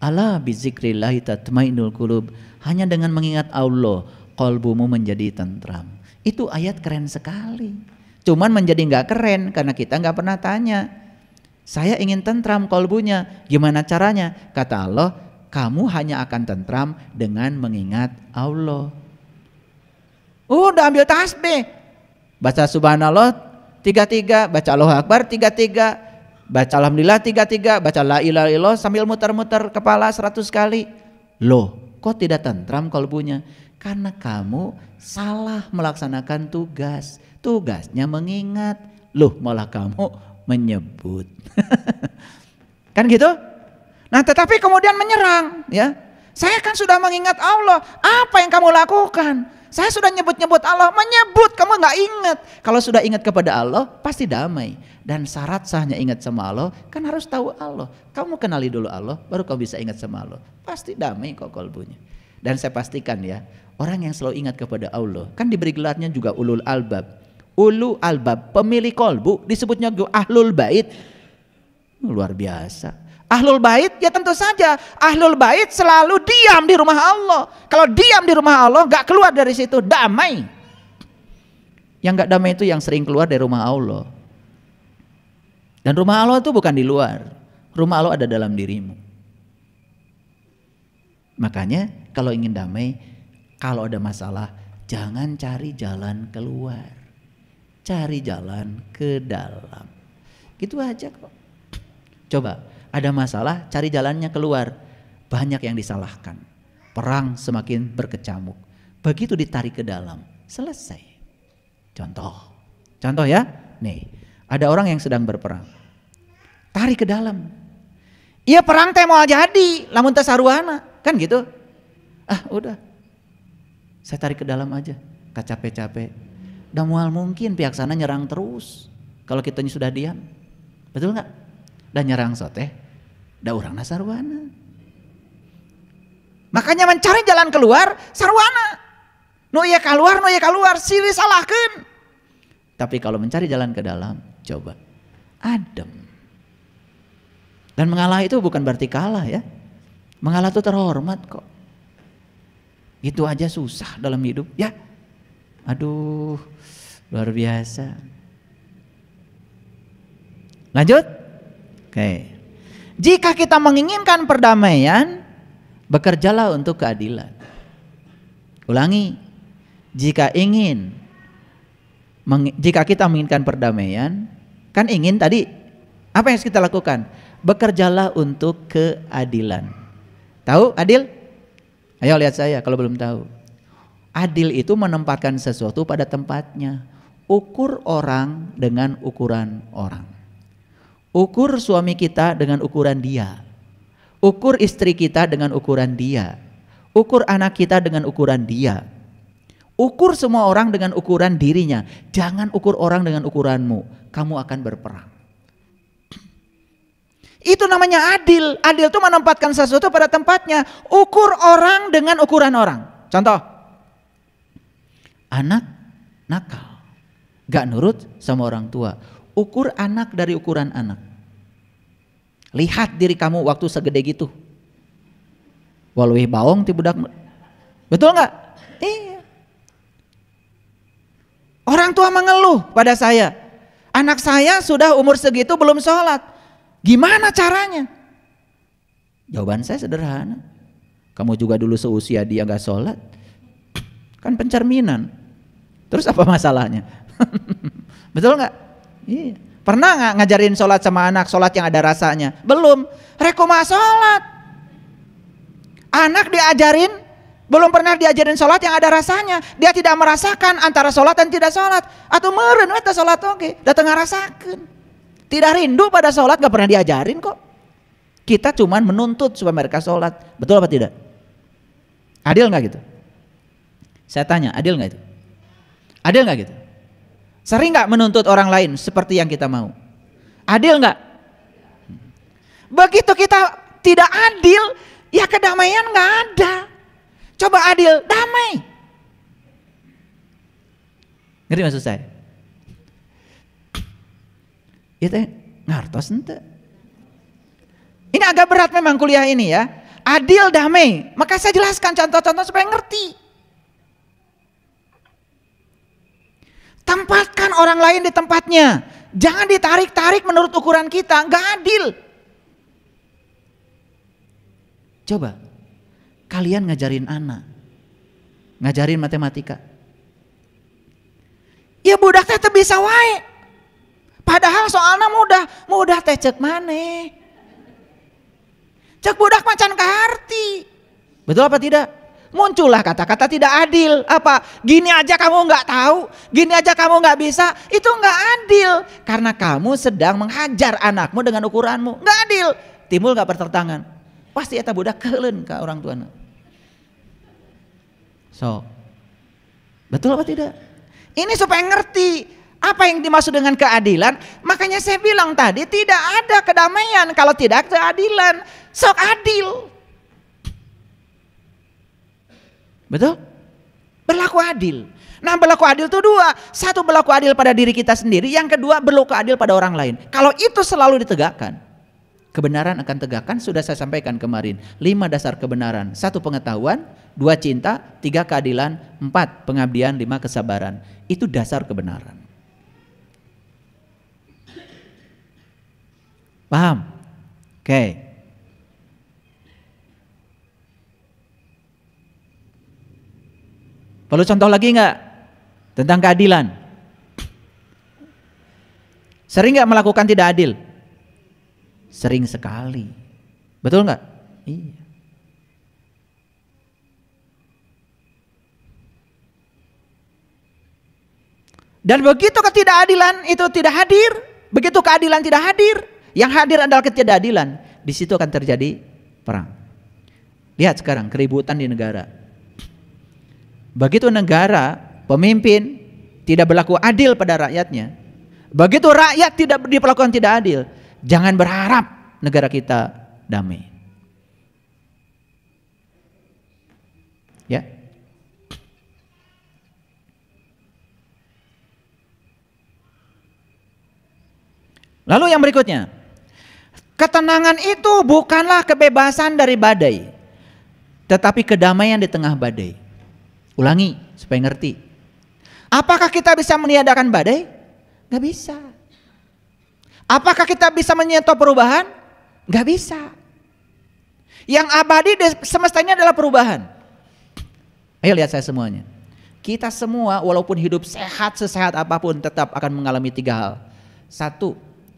Ala bizikrillahi tatmainnul qulub. Hanya dengan mengingat Allah qalbumu menjadi tentram. Itu ayat keren sekali. Cuman menjadi nggak keren karena kita nggak pernah tanya. Saya ingin tentram qalbunya, gimana caranya? Kata Allah, kamu hanya akan tentram dengan mengingat Allah. Udah ambil tasbih, baca subhanallah 33, baca Allahu Akbar 33, baca alhamdulillah 33, baca la ilaha illallah sambil muter-muter kepala 100 kali. Loh, kok tidak tentram qalbunya? Karena kamu salah melaksanakan tugas. Tugasnya mengingat. Loh, malah kamu menyebut. Kan gitu? Nah, tetapi kemudian menyerang, ya. Saya kan sudah mengingat Allah. Apa yang kamu lakukan? Saya sudah nyebut-nyebut Allah, menyebut, kamu nggak ingat. Kalau sudah ingat kepada Allah, pasti damai. Dan syarat sahnya ingat sama Allah, kan harus tahu Allah. Kamu kenali dulu Allah, baru kamu bisa ingat sama Allah. Pasti damai kok kalbunya. Dan saya pastikan ya, orang yang selalu ingat kepada Allah, kan diberi gelarnya juga ulul albab. Ulu albab, pemilik kolbu, disebutnya ahlul bait. Luar biasa. Ahlul bait, ya tentu saja ahlul bait selalu diam di rumah Allah. Kalau diam di rumah Allah, gak keluar dari situ, damai. Yang gak damai itu yang sering keluar dari rumah Allah. Dan rumah Allah itu bukan di luar, rumah Allah ada dalam dirimu. Makanya kalau ingin damai, kalau ada masalah, jangan cari jalan keluar, cari jalan ke dalam. Gitu aja kok. Coba ada masalah, cari jalannya keluar. Banyak yang disalahkan. Perang semakin berkecamuk. Begitu ditarik ke dalam, selesai. Contoh ya. Nih, ada orang yang sedang berperang. Tarik ke dalam. Iya perang teh mau jadi, lamun teh saruana, kan gitu. Ah, udah. Saya tarik ke dalam aja, capek-capek. Udah mual mungkin pihak sana nyerang terus. Kalau kitanya sudah diam. Betul enggak? Dan nyerang soteh. Da urang sarwana. Makanya mencari jalan keluar sarwana. Nu ieu keluar, silih salahkeun. Tapi kalau mencari jalan ke dalam, coba adem. Dan mengalah itu bukan berarti kalah ya. Mengalah itu terhormat kok. Gitu aja susah dalam hidup ya. Aduh, luar biasa. Lanjut. Oke. Jika kita menginginkan perdamaian, bekerjalah untuk keadilan. Ulangi, jika kita menginginkan perdamaian, kan ingin tadi, apa yang harus kita lakukan? Bekerjalah untuk keadilan. Tahu adil? Ayo lihat saya kalau belum tahu. Adil itu menempatkan sesuatu pada tempatnya. Ukur orang dengan ukuran orang. Ukur suami kita dengan ukuran dia. Ukur istri kita dengan ukuran dia. Ukur anak kita dengan ukuran dia. Ukur semua orang dengan ukuran dirinya. Jangan ukur orang dengan ukuranmu. Kamu akan berperang. Itu namanya adil. Adil itu menempatkan sesuatu pada tempatnya. Ukur orang dengan ukuran orang. Contoh. Anak nakal. Gak nurut sama orang tua. Ukur anak dari ukuran anak. Lihat diri kamu waktu segede gitu. Waluih baong ti budak. Betul nggak? Iya. Orang tua mengeluh pada saya. Anak saya sudah umur segitu belum sholat. Gimana caranya? Jawaban saya sederhana. Kamu juga dulu seusia dia nggak sholat. Kan pencerminan. Terus apa masalahnya? Betul nggak? Iya. Pernah nggak ngajarin sholat sama anak, sholat yang ada rasanya? Belum. Rekomah sholat. Anak diajarin, belum pernah diajarin sholat yang ada rasanya. Dia tidak merasakan antara sholat dan tidak sholat. Atau meren eta sholat oke, datang ngerasakan. Tidak rindu pada sholat, gak pernah diajarin kok. Kita cuman menuntut supaya mereka sholat. Betul apa tidak? Adil nggak gitu? Saya tanya, adil nggak itu? Adil nggak gitu? Sering nggak menuntut orang lain seperti yang kita mau? Adil nggak? Begitu kita tidak adil, ya kedamaian nggak ada. Coba adil, damai. Ngerti maksud saya? Itu ngartos ente. Ini agak berat memang kuliah ini ya. adil, damai. Maka saya jelaskan contoh-contoh supaya ngerti. Tempatkan orang lain di tempatnya. Jangan ditarik-tarik menurut ukuran kita, nggak adil. Coba kalian ngajarin anak, ngajarin matematika. Ya budak teh bisa wae. Padahal soalnya mudah teh cek maneh. Cek budak macan kaharti. Betul apa tidak? Muncullah kata-kata tidak adil. Apa? Gini aja kamu nggak tahu, gini aja kamu nggak bisa. Itu nggak adil. Karena kamu sedang menghajar anakmu dengan ukuranmu. Nggak adil. Timbul nggak pertentangan. Pasti eta budak keuleun ka orang tuana. So, betul apa tidak? Ini supaya ngerti apa yang dimaksud dengan keadilan. Makanya saya bilang tadi tidak ada kedamaian kalau tidak keadilan. Sok adil. Betul? Berlaku adil. Nah, berlaku adil itu dua. Satu, berlaku adil pada diri kita sendiri. Yang kedua, berlaku adil pada orang lain. Kalau itu selalu ditegakkan, kebenaran akan tegakkan. Sudah saya sampaikan kemarin. 5 dasar kebenaran. 1 pengetahuan, 2 cinta, 3 keadilan, 4 pengabdian, 5 kesabaran. Itu dasar kebenaran. Paham? Oke. Perlu contoh lagi nggak tentang keadilan? Sering nggak melakukan tidak adil? Sering sekali. Betul nggak? Iya. Dan begitu ketidakadilan itu tidak hadir, begitu keadilan tidak hadir, yang hadir adalah ketidakadilan. Di situ akan terjadi perang. Lihat sekarang keributan di negara. Begitu negara, pemimpin tidak berlaku adil pada rakyatnya, begitu rakyat tidak diperlakukan tidak adil, jangan berharap negara kita damai. Ya. Lalu yang berikutnya, ketenangan itu bukanlah kebebasan dari badai, tetapi kedamaian di tengah badai. Ulangi supaya ngerti. Apakah kita bisa meniadakan badai? Gak bisa. Apakah kita bisa menyentuh perubahan? Gak bisa. Yang abadi semesta ini adalah perubahan. Ayo lihat saya semuanya. Kita semua walaupun hidup sehat sesehat apapun tetap akan mengalami 3 hal. 1,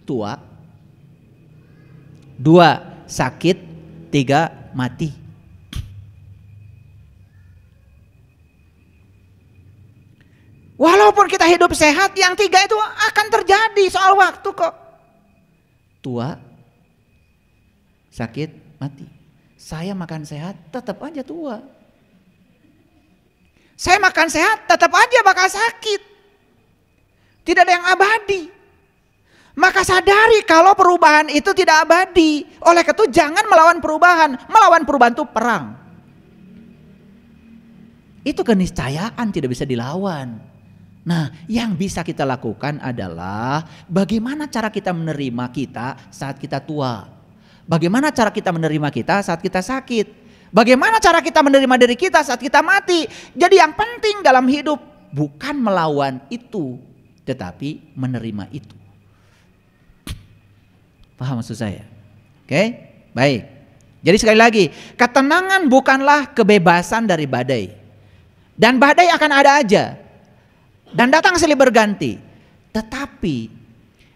tua. 2, sakit. 3, mati. Walaupun kita hidup sehat, yang 3 itu akan terjadi soal waktu kok. Tua, sakit, mati. Saya makan sehat, tetap aja tua. Saya makan sehat, tetap aja bakal sakit. Tidak ada yang abadi. Maka sadari kalau perubahan itu tidak abadi. Oleh karena itu jangan melawan perubahan. Melawan perubahan itu perang. Itu keniscayaan tidak bisa dilawan. Nah, yang bisa kita lakukan adalah bagaimana cara kita menerima kita saat kita tua. Bagaimana cara kita menerima kita saat kita sakit. Bagaimana cara kita menerima diri kita saat kita mati. Jadi yang penting dalam hidup bukan melawan itu, tetapi menerima itu. Paham maksud saya? Oke? Baik. Jadi sekali lagi, ketenangan bukanlah kebebasan dari badai. Dan badai akan ada aja. Dan datang silih berganti. Tetapi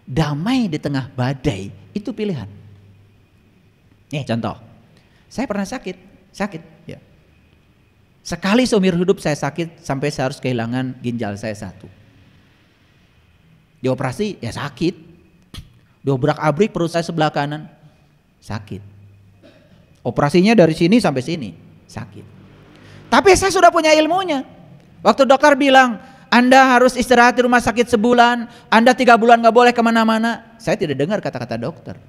damai di tengah badai itu pilihan. Nih contoh. Saya pernah sakit ya. Sekali seumur hidup saya sakit sampai saya harus kehilangan ginjal saya 1. Dioperasi ya sakit. Diobrak-abrik perut saya sebelah kanan. Sakit. Operasinya dari sini sampai sini. Sakit. Tapi saya sudah punya ilmunya. Waktu dokter bilang, Anda harus istirahat di rumah sakit sebulan, Anda 3 bulan gak boleh kemana-mana. Saya tidak dengar kata-kata dokter.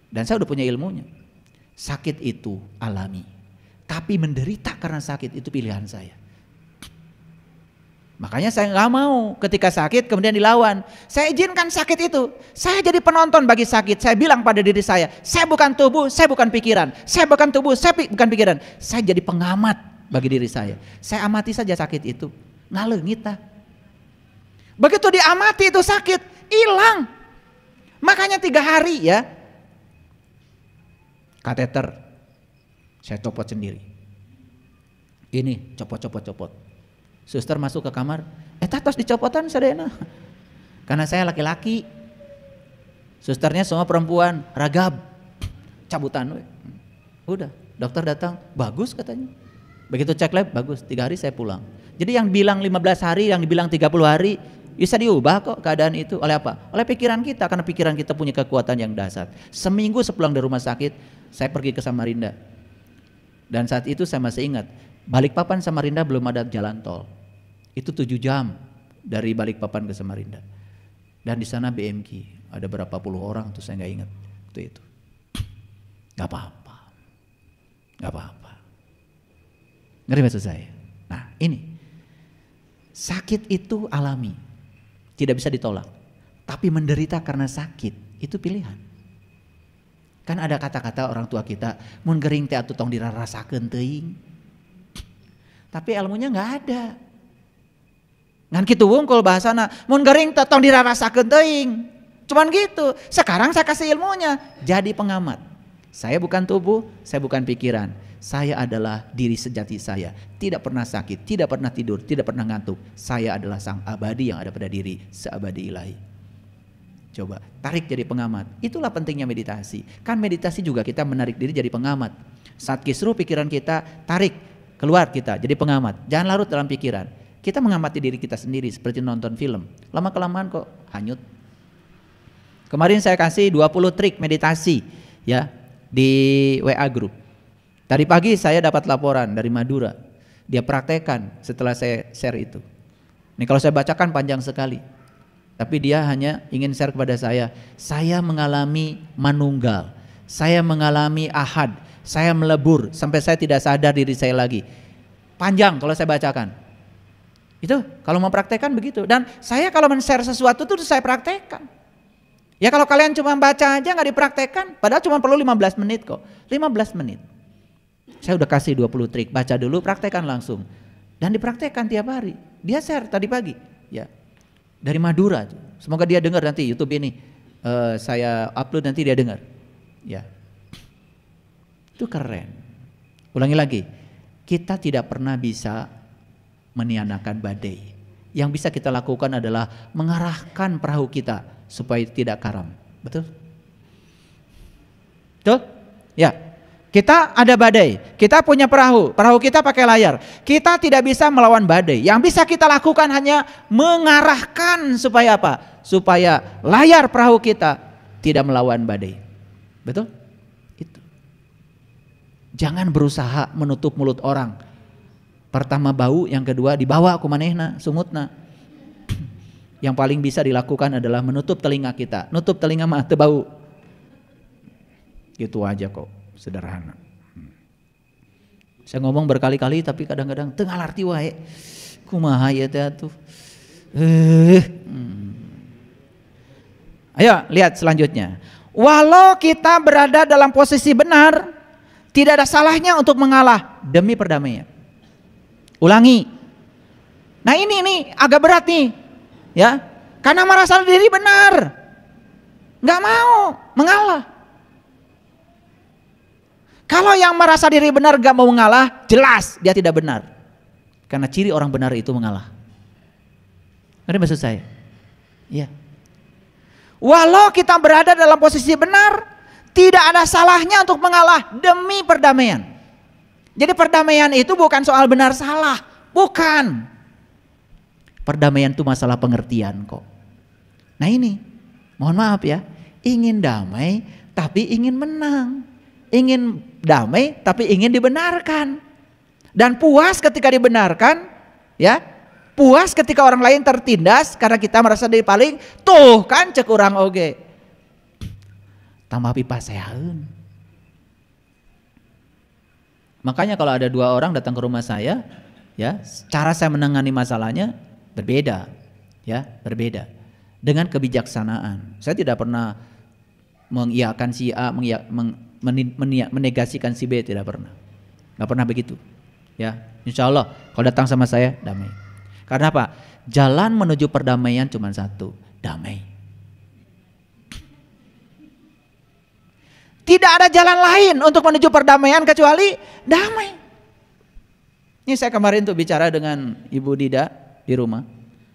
Dan saya udah punya ilmunya. Sakit itu alami. Tapi menderita karena sakit itu pilihan saya. Makanya saya nggak mau ketika sakit kemudian dilawan. Saya izinkan sakit itu. Saya jadi penonton bagi sakit. Saya bilang pada diri saya bukan tubuh, saya bukan pikiran. Saya bukan tubuh, saya bukan pikiran. Saya jadi pengamat bagi diri saya. Saya amati saja sakit itu. Ngaleungit tah. Begitu diamati itu sakit, hilang. Makanya 3 hari ya. Kateter. Saya copot sendiri. Ini copot. Suster masuk ke kamar, tos dicopotan sadayana. Karena saya laki-laki. Susternya semua perempuan, ragab. Cabutan we. Udah, dokter datang, bagus katanya. Begitu cek lab, bagus. 3 hari saya pulang. Jadi yang bilang 15 hari, yang dibilang 30 hari, bisa diubah kok keadaan itu. Oleh apa? Oleh pikiran kita, karena pikiran kita punya kekuatan yang dahsyat. Seminggu sepulang dari rumah sakit, saya pergi ke Samarinda. Dan saat itu saya masih ingat, Balikpapan Samarinda belum ada jalan tol. Itu 7 jam dari Balikpapan ke Samarinda. Dan di sana BMK, ada berapa puluh orang tuh saya nggak ingat waktu itu. Nggak apa-apa. Ngerti maksud saya? Nah ini, sakit itu alami, tidak bisa ditolak. Tapi menderita karena sakit, itu pilihan. Kan ada kata-kata orang tua kita, mun gering teh atuh tong dirarasakeun teuing. Tapi ilmunya nggak ada. Ngan kitu wungkul bahasana, mun gering teh tong dirarasakeun teuing. Cuman gitu. Sekarang saya kasih ilmunya, jadi pengamat. Saya bukan tubuh, saya bukan pikiran. Saya adalah diri sejati saya. Tidak pernah sakit, tidak pernah tidur, tidak pernah ngantuk. Saya adalah sang abadi yang ada pada diri, seabadi ilahi. Coba tarik jadi pengamat. Itulah pentingnya meditasi. Kan meditasi juga kita menarik diri jadi pengamat. Saat kisruh pikiran kita, tarik keluar kita jadi pengamat. Jangan larut dalam pikiran. Kita mengamati diri kita sendiri seperti nonton film. Lama kelamaan kok hanyut. Kemarin saya kasih 20 trik meditasi ya di WA group. Tadi pagi saya dapat laporan dari Madura. Dia praktekkan setelah saya share itu. Ini kalau saya bacakan panjang sekali. Tapi dia hanya ingin share kepada saya. Saya mengalami manunggal. Saya mengalami ahad. Saya melebur sampai saya tidak sadar diri saya lagi. Panjang kalau saya bacakan. Itu kalau mau praktekkan begitu. Dan saya kalau men-share sesuatu itu saya praktekkan. Ya kalau kalian cuma baca aja nggak dipraktekkan, padahal cuma perlu 15 menit kok. 15 menit. Saya udah kasih 20 trik, baca dulu, praktekkan langsung. Dan dipraktekkan tiap hari. Dia share tadi pagi, ya. Dari Madura. Semoga dia dengar nanti YouTube ini. Saya upload nanti dia dengar. Ya. Itu keren. Ulangi lagi. Kita tidak pernah bisa meniadakan badai. Yang bisa kita lakukan adalah mengarahkan perahu kita supaya tidak karam. Betul? Betul? Ya. Kita ada badai, kita punya perahu kita pakai layar. Kita tidak bisa melawan badai. Yang bisa kita lakukan hanya mengarahkan supaya apa? Supaya layar perahu kita tidak melawan badai. Betul? Itu. Jangan berusaha menutup mulut orang. Pertama bau, yang kedua dibawa ku manehna, sumutna. Yang paling bisa dilakukan adalah menutup telinga kita. Nutup telinga mah teu bau. Gitu aja kok, sederhana. Saya ngomong berkali-kali tapi kadang-kadang teu ngalarti wae. Kumaha ieu teh atuh. Ayo lihat selanjutnya. Walau kita berada dalam posisi benar, tidak ada salahnya untuk mengalah demi perdamaian. Ulangi. Nah ini agak berat nih, ya, karena merasa diri benar, nggak mau mengalah. Kalau yang merasa diri benar nggak mau mengalah, jelas dia tidak benar, karena ciri orang benar itu mengalah. Ngerti maksud saya? Ya. Walau kita berada dalam posisi benar, tidak ada salahnya untuk mengalah demi perdamaian. Jadi perdamaian itu bukan soal benar salah, bukan. Perdamaian itu masalah pengertian kok. Nah ini, mohon maaf ya, ingin damai tapi ingin menang. Ingin damai tapi ingin dibenarkan. Dan puas ketika dibenarkan, ya. Puas ketika orang lain tertindas karena kita merasa diri paling, tuh kan cek urang oge. Tambah pipasehaeun. Makanya kalau ada 2 orang datang ke rumah saya, ya, cara saya menangani masalahnya Berbeda, ya, berbeda. Dengan kebijaksanaan. Saya tidak pernah mengiyakan si A, menegasikan si B, tidak pernah. Nggak pernah begitu. Ya, insya Allah kalau datang sama saya damai. Karena apa? Jalan menuju perdamaian cuma satu, damai. Tidak ada jalan lain untuk menuju perdamaian kecuali damai. Ini saya kemarin tuh bicara dengan Ibu Dida di rumah.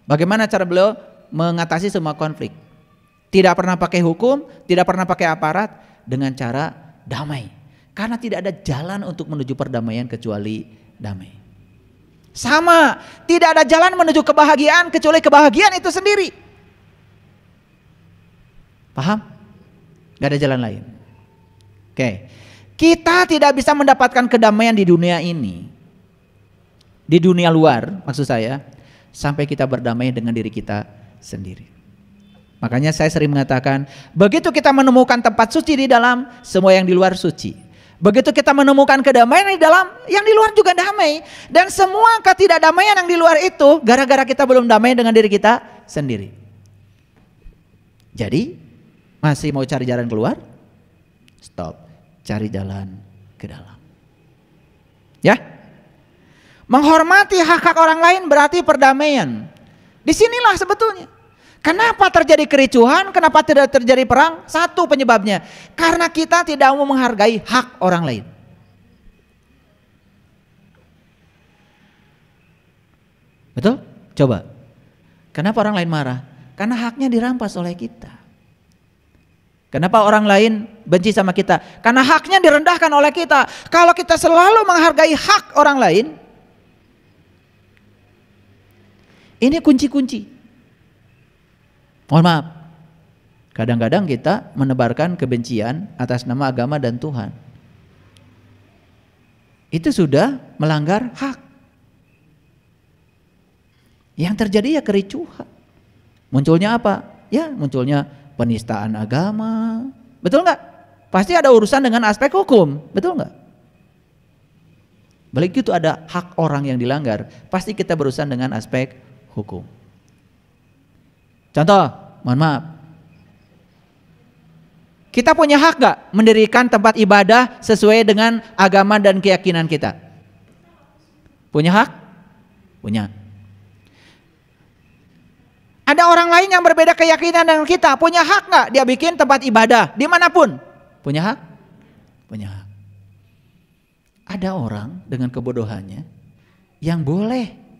Bagaimana cara beliau mengatasi semua konflik. Tidak pernah pakai hukum, tidak pernah pakai aparat, dengan cara damai. Karena tidak ada jalan untuk menuju perdamaian kecuali damai. Sama, tidak ada jalan menuju kebahagiaan kecuali kebahagiaan itu sendiri. Paham? Gak ada jalan lain. Oke. Kita tidak bisa mendapatkan kedamaian di dunia ini, di dunia luar maksud saya, sampai kita berdamai dengan diri kita sendiri. Makanya saya sering mengatakan, begitu kita menemukan tempat suci di dalam, semua yang di luar suci. Begitu kita menemukan kedamaian di dalam, yang di luar juga damai. Dan semua ketidakdamaian yang di luar itu gara-gara kita belum damai dengan diri kita sendiri. Jadi masih mau cari jalan keluar? Stop, cari jalan ke dalam. Ya, menghormati hak-hak orang lain berarti perdamaian. Disinilah sebetulnya. Kenapa terjadi kericuhan? Kenapa tidak terjadi perang? Satu penyebabnya, karena kita tidak mau menghargai hak orang lain. Betul? Coba. Kenapa orang lain marah? Karena haknya dirampas oleh kita. Kenapa orang lain benci sama kita? Karena haknya direndahkan oleh kita. Kalau kita selalu menghargai hak orang lain, ini kunci-kunci. Mohon maaf, kadang-kadang kita menebarkan kebencian atas nama agama dan Tuhan. Itu sudah melanggar hak. Yang terjadi ya kericuhan. Munculnya apa? Ya munculnya penistaan agama. Betul nggak? Pasti ada urusan dengan aspek hukum. Betul nggak? Balik itu ada hak orang yang dilanggar, pasti kita berurusan dengan aspek hukum. Contoh, mohon maaf. Kita punya hak gak mendirikan tempat ibadah sesuai dengan agama dan keyakinan kita? Punya hak? Punya. Ada orang lain yang berbeda keyakinan dengan kita, punya hak gak dia bikin tempat ibadah dimanapun? Punya hak? Punya hak. Ada orang dengan kebodohannya yang boleh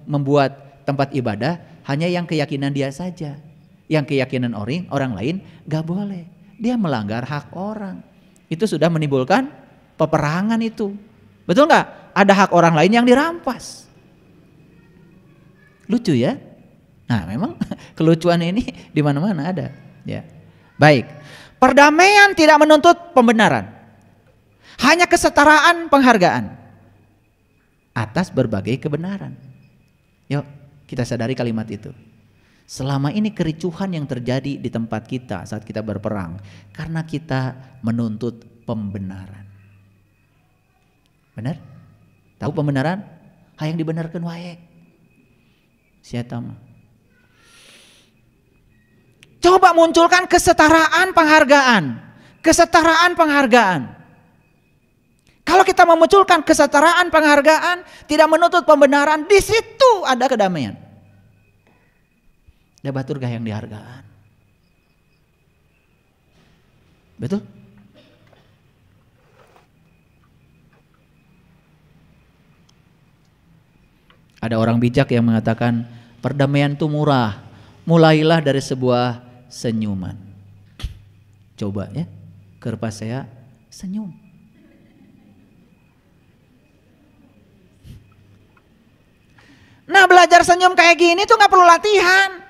membuat tempat ibadah hanya yang keyakinan dia saja. Yang keyakinan orang lain gak boleh. Dia melanggar hak orang. Itu sudah menimbulkan peperangan itu. Betul gak? Ada hak orang lain yang dirampas. Lucu ya? Nah memang kelucuan ini di mana-mana ada. Ya. Baik. Perdamaian tidak menuntut pembenaran. Hanya kesetaraan penghargaan atas berbagai kebenaran. Yuk kita sadari kalimat itu. Selama ini kericuhan yang terjadi di tempat kita saat kita berperang karena kita menuntut pembenaran. Benar? Tahu pembenaran? Hayang dibenarkan wae. Siapa mah? Coba munculkan kesetaraan penghargaan. Kesetaraan penghargaan. Kalau kita memunculkan kesetaraan penghargaan, tidak menuntut pembenaran, di situ ada kedamaian. Ada batur gah yang dihargaan. Betul? Ada orang bijak yang mengatakan perdamaian itu murah. Mulailah dari sebuah senyuman. Coba ya, kerpas saya senyum. Nah belajar senyum kayak gini tuh gak perlu latihan.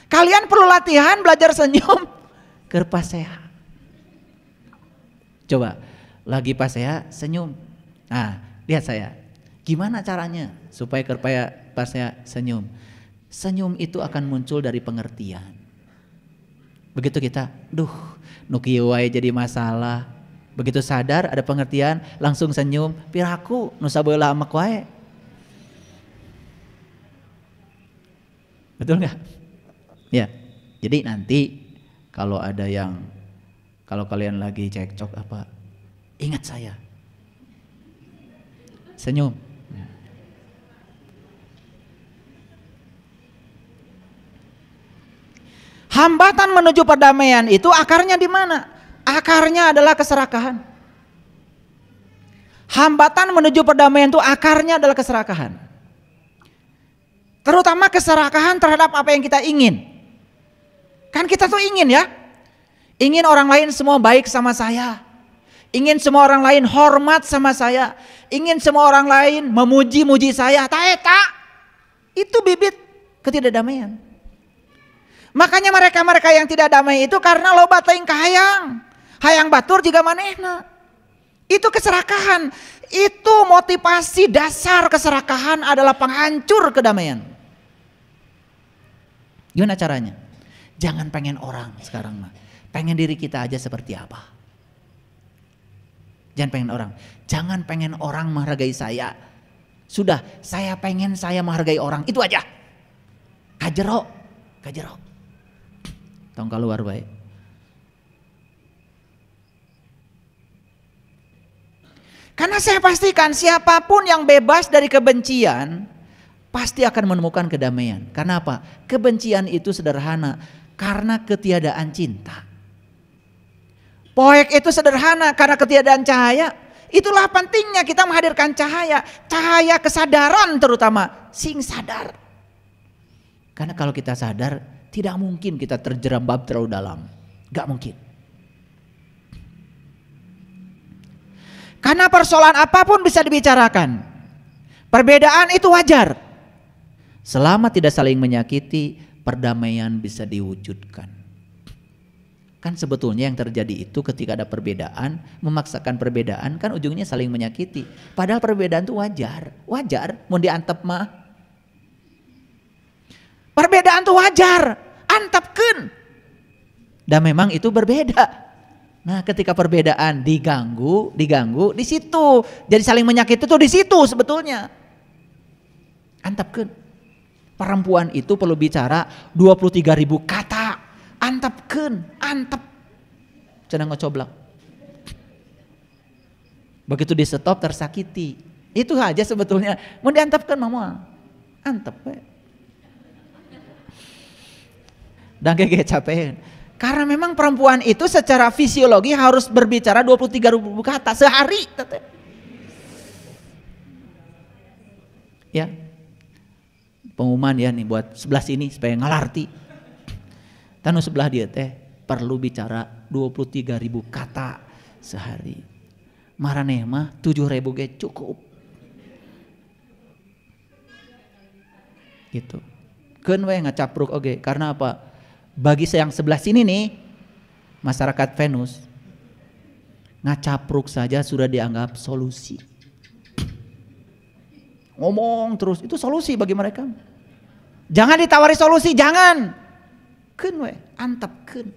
Kalian perlu latihan belajar senyum kerpas saya. Coba lagi pas saya senyum. Nah lihat saya. Gimana caranya supaya kerpas saya senyum? Senyum itu akan muncul dari pengertian. Begitu kita, nu kieu wae jadi masalah. Begitu sadar ada pengertian, langsung senyum. Piraku nu sabeula amek wae. Betul nggak? Ya. Jadi nanti kalau kalian lagi cekcok apa, ingat saya. Senyum. Hambatan menuju perdamaian itu akarnya di mana? Akarnya adalah keserakahan. Hambatan menuju perdamaian itu akarnya adalah keserakahan. Terutama keserakahan terhadap apa yang kita ingin. Kan kita tuh ingin ya. Ingin orang lain semua baik sama saya. Ingin semua orang lain hormat sama saya. Ingin semua orang lain memuji-muji saya. Tak. Itu bibit ketidakdamaian. Makanya mereka-mereka yang tidak damai itu karena loba teuing kahayang. Hayang batur juga manehna. Itu keserakahan. Itu motivasi dasar keserakahan adalah penghancur kedamaian. Gimana caranya? Jangan pengen orang sekarang mah. Pengen diri kita aja seperti apa. Jangan pengen orang. Jangan pengen orang menghargai saya. Sudah, saya pengen saya menghargai orang. Itu aja. Kajero. Tong keluar baik. Karena saya pastikan siapapun yang bebas dari kebencian pasti akan menemukan kedamaian. Karena apa? Kebencian itu sederhana karena ketiadaan cinta. Poek itu sederhana karena ketiadaan cahaya. Itulah pentingnya kita menghadirkan cahaya. Cahaya kesadaran terutama. Sing sadar. Karena kalau kita sadar tidak mungkin kita terjerembab terlalu dalam. Gak mungkin. Karena persoalan apapun bisa dibicarakan. Perbedaan itu wajar. Selama tidak saling menyakiti, perdamaian bisa diwujudkan. Kan sebetulnya yang terjadi itu ketika ada perbedaan, memaksakan perbedaan kan ujungnya saling menyakiti. Padahal perbedaan itu wajar. Wajar, mau diantep mah. Perbedaan itu wajar, antepkeun. Dan memang itu berbeda. Nah, ketika perbedaan diganggu di situ. Jadi saling menyakiti itu di situ sebetulnya. Antepkeun. Perempuan itu perlu bicara 23.000 kata. Antepkeun, antep. Cenah ngocoblak. Begitu di stop tersakiti. Itu aja sebetulnya. Mau diantepkeun mama. Antep we. Dan kayak capek. Karena memang perempuan itu secara fisiologi harus berbicara 23.000 kata sehari. Ya. Pengumuman ya nih buat sebelah sini supaya ngalarti. Tanu sebelah dia teh perlu bicara 23.000 kata sehari. Maraneh mah 7.000 ge cukup. Gitu. Keun we ngacapruk oge karena apa? Bagi yang sebelah sini nih, masyarakat Venus, ngacapruk saja sudah dianggap solusi. Ngomong terus, itu solusi bagi mereka. Jangan ditawari solusi, jangan. Keun we, antepkeun.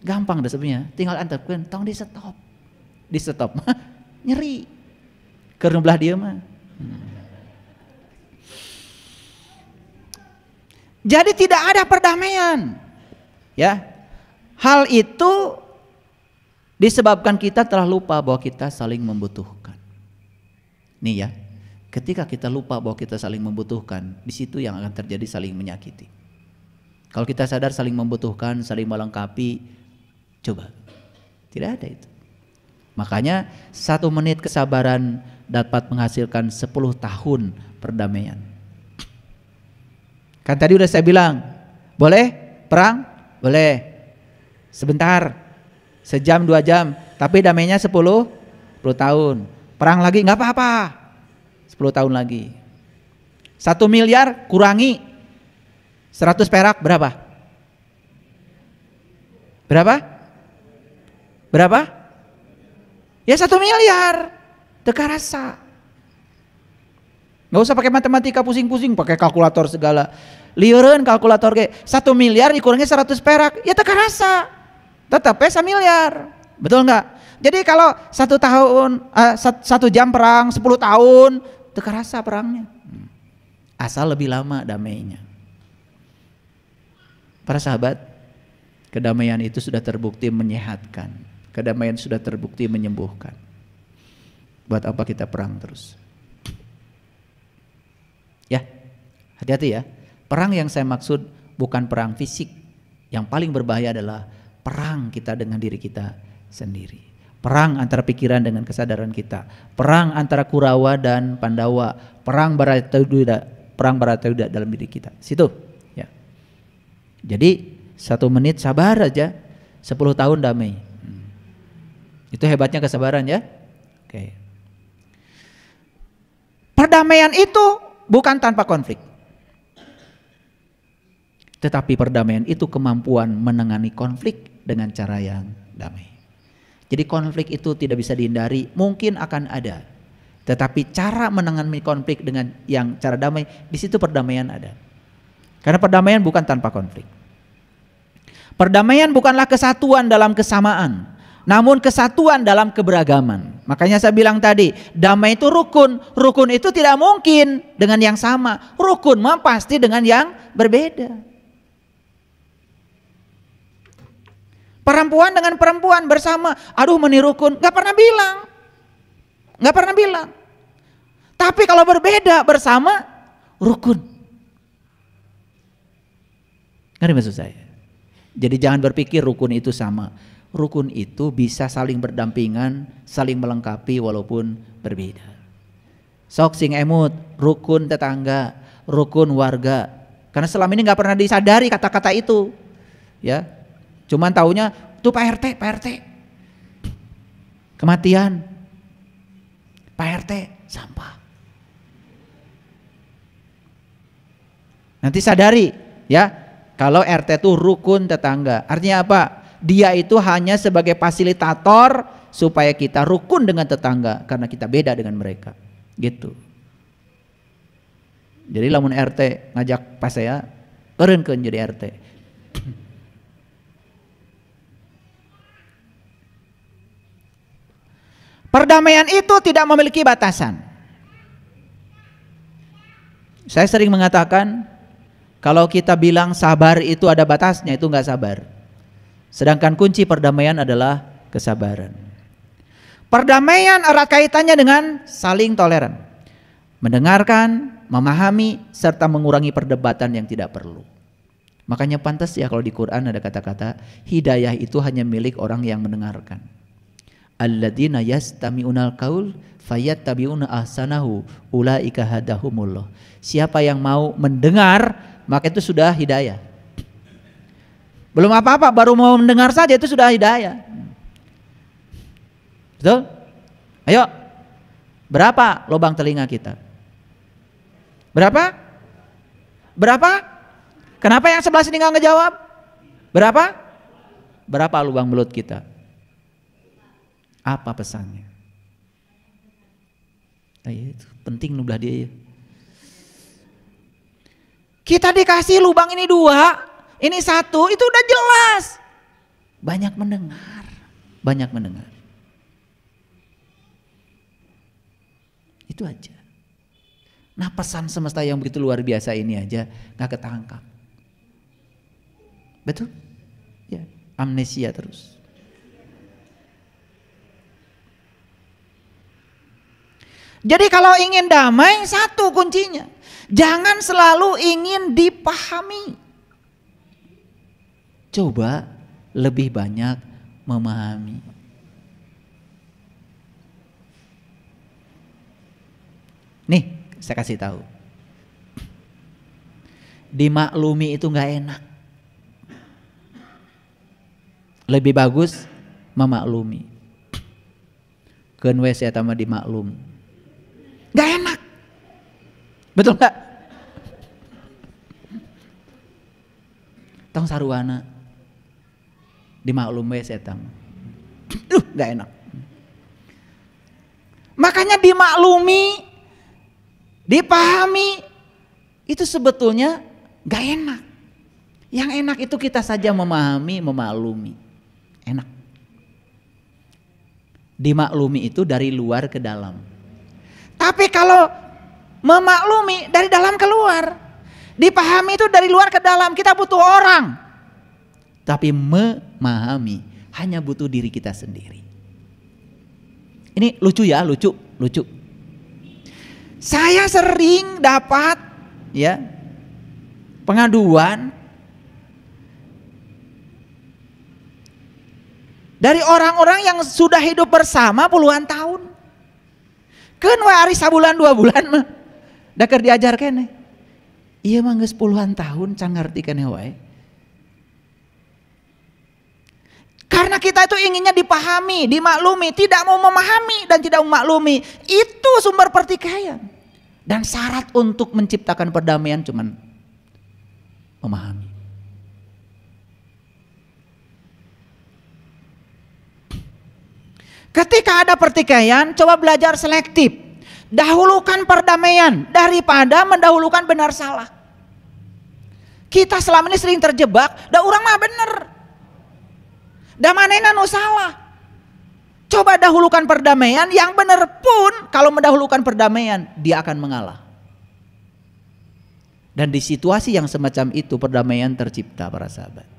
Gampang deh sebenarnya, tinggal antepkeun, tong di stop. Di stop mah nyeri. Keur belah dia mah. Jadi tidak ada perdamaian. Ya. Hal itu disebabkan kita telah lupa bahwa kita saling membutuhkan. Nih ya. Ketika kita lupa bahwa kita saling membutuhkan, di situ yang akan terjadi saling menyakiti. Kalau kita sadar saling membutuhkan, saling melengkapi, coba. Tidak ada itu. Makanya 1 menit kesabaran dapat menghasilkan 10 tahun perdamaian. Kan tadi udah saya bilang, boleh perang? Boleh. Sebentar, sejam 2 jam, tapi damainya 10 tahun. Perang lagi nggak apa-apa, 10 tahun lagi. 1 miliar kurangi 100 perak berapa? Berapa? Ya 1 miliar. Teka rasa. Nggak usah pakai matematika pusing-pusing, pakai kalkulator segala. Liureun kalkulator ge 1 miliar dikurangi 100 perak, ya teka rasa. Tetap 1 miliar. Betul nggak? Jadi kalau 1 tahun 1 jam perang 10 tahun, teka rasa perangnya. Asal lebih lama damainya. Para sahabat, kedamaian itu sudah terbukti menyehatkan. Kedamaian sudah terbukti menyembuhkan. Buat apa kita perang terus? Ya, hati-hati ya. Perang yang saya maksud bukan perang fisik. Yang paling berbahaya adalah perang kita dengan diri kita sendiri. Perang antara pikiran dengan kesadaran kita. Perang antara Kurawa dan Pandawa. Perang Baratayuda dalam diri kita. Situ. Ya. Jadi 1 menit sabar aja, 10 tahun damai. Itu hebatnya kesabaran ya. Oke. Perdamaian itu bukan tanpa konflik. Tetapi perdamaian itu kemampuan menangani konflik dengan cara yang damai. Jadi konflik itu tidak bisa dihindari, mungkin akan ada. Tetapi cara menangani konflik dengan yang cara damai, di situ perdamaian ada. Karena perdamaian bukan tanpa konflik. Perdamaian bukanlah kesatuan dalam kesamaan, namun kesatuan dalam keberagaman. Makanya saya bilang tadi, damai itu rukun. Rukun itu tidak mungkin dengan yang sama. Rukun mah pasti dengan yang berbeda. Perempuan dengan perempuan bersama, aduh meniru rukun, gak pernah bilang. Tapi kalau berbeda bersama, rukun. Ngerti maksud saya? Jadi jangan berpikir rukun itu sama. Rukun itu bisa saling berdampingan, saling melengkapi walaupun berbeda. Sok sing emut, rukun tetangga, rukun warga. Karena selama ini nggak pernah disadari kata-kata itu, ya. Cuman taunya tuh Pak RT, kematian, Pak RT sampah. Nanti sadari, ya. Kalau RT itu rukun tetangga, artinya apa? Dia itu hanya sebagai fasilitator supaya kita rukun dengan tetangga karena kita beda dengan mereka, gitu. Jadi lamun RT ngajak pas saya, eureunkeun jadi RT. Perdamaian itu tidak memiliki batasan. Saya sering mengatakan, kalau kita bilang sabar itu ada batasnya, itu enggak sabar. Sedangkan kunci perdamaian adalah kesabaran. Perdamaian erat kaitannya dengan saling toleran, mendengarkan, memahami, serta mengurangi perdebatan yang tidak perlu. Makanya pantas ya kalau di Quran ada kata-kata hidayah itu hanya milik orang yang mendengarkan. Alladzina yastami'unal qaul fayattabi'una ahsanahu ulaika hadahumullah. Siapa yang mau mendengar, maka itu sudah hidayah. Belum apa-apa, baru mau mendengar saja itu sudah hidayah. Betul? Ayo, berapa lubang telinga kita? Berapa? Kenapa yang sebelah sini nggak ngejawab? Berapa lubang mulut kita? Apa pesannya? Nah, itu penting nubelah dia ya. Kita dikasih lubang ini 2, ini 1, itu udah jelas. Banyak mendengar. Itu aja. Nah, pesan semesta yang begitu luar biasa ini aja gak ketangkap. Betul? Ya, amnesia terus. Jadi kalau ingin damai, 1 kuncinya. Jangan selalu ingin dipahami. Coba lebih banyak memahami. Nih, saya kasih tahu. Dimaklumi itu nggak enak. Lebih bagus memaklumi. Keun we saya tambah dimaklum. Nggak enak. Betul nggak? Tong saruana dimaklum we saya tambah. Nggak enak. Makanya dimaklumi, dipahami, itu sebetulnya gak enak. Yang enak itu kita saja memahami, memaklumi. Enak. Dimaklumi itu dari luar ke dalam. Tapi kalau memaklumi dari dalam keluar, dipahami itu dari luar ke dalam, kita butuh orang. tapi memahami. Hanya butuh diri kita sendiri. Ini lucu ya, lucu. Saya sering dapat ya pengaduan dari orang-orang yang sudah hidup bersama puluhan tahun. Kan we ari sabulan 2 bulan mah da keur diajar keneh. Ieu mah geus puluhan tahun can ngarti keneh wae. Karena kita itu inginnya dipahami, dimaklumi, tidak mau memahami dan tidak memaklumi. Itu sumber pertikaian. Dan syarat untuk menciptakan perdamaian cuman memahami. Ketika ada pertikaian, coba belajar selektif. Dahulukan perdamaian daripada mendahulukan benar salah. Kita selama ini sering terjebak, da urang mah bener. Da manehna nu salah. Coba dahulukan perdamaian, yang benar pun kalau mendahulukan perdamaian, dia akan mengalah. Dan di situasi yang semacam itu perdamaian tercipta para sahabat.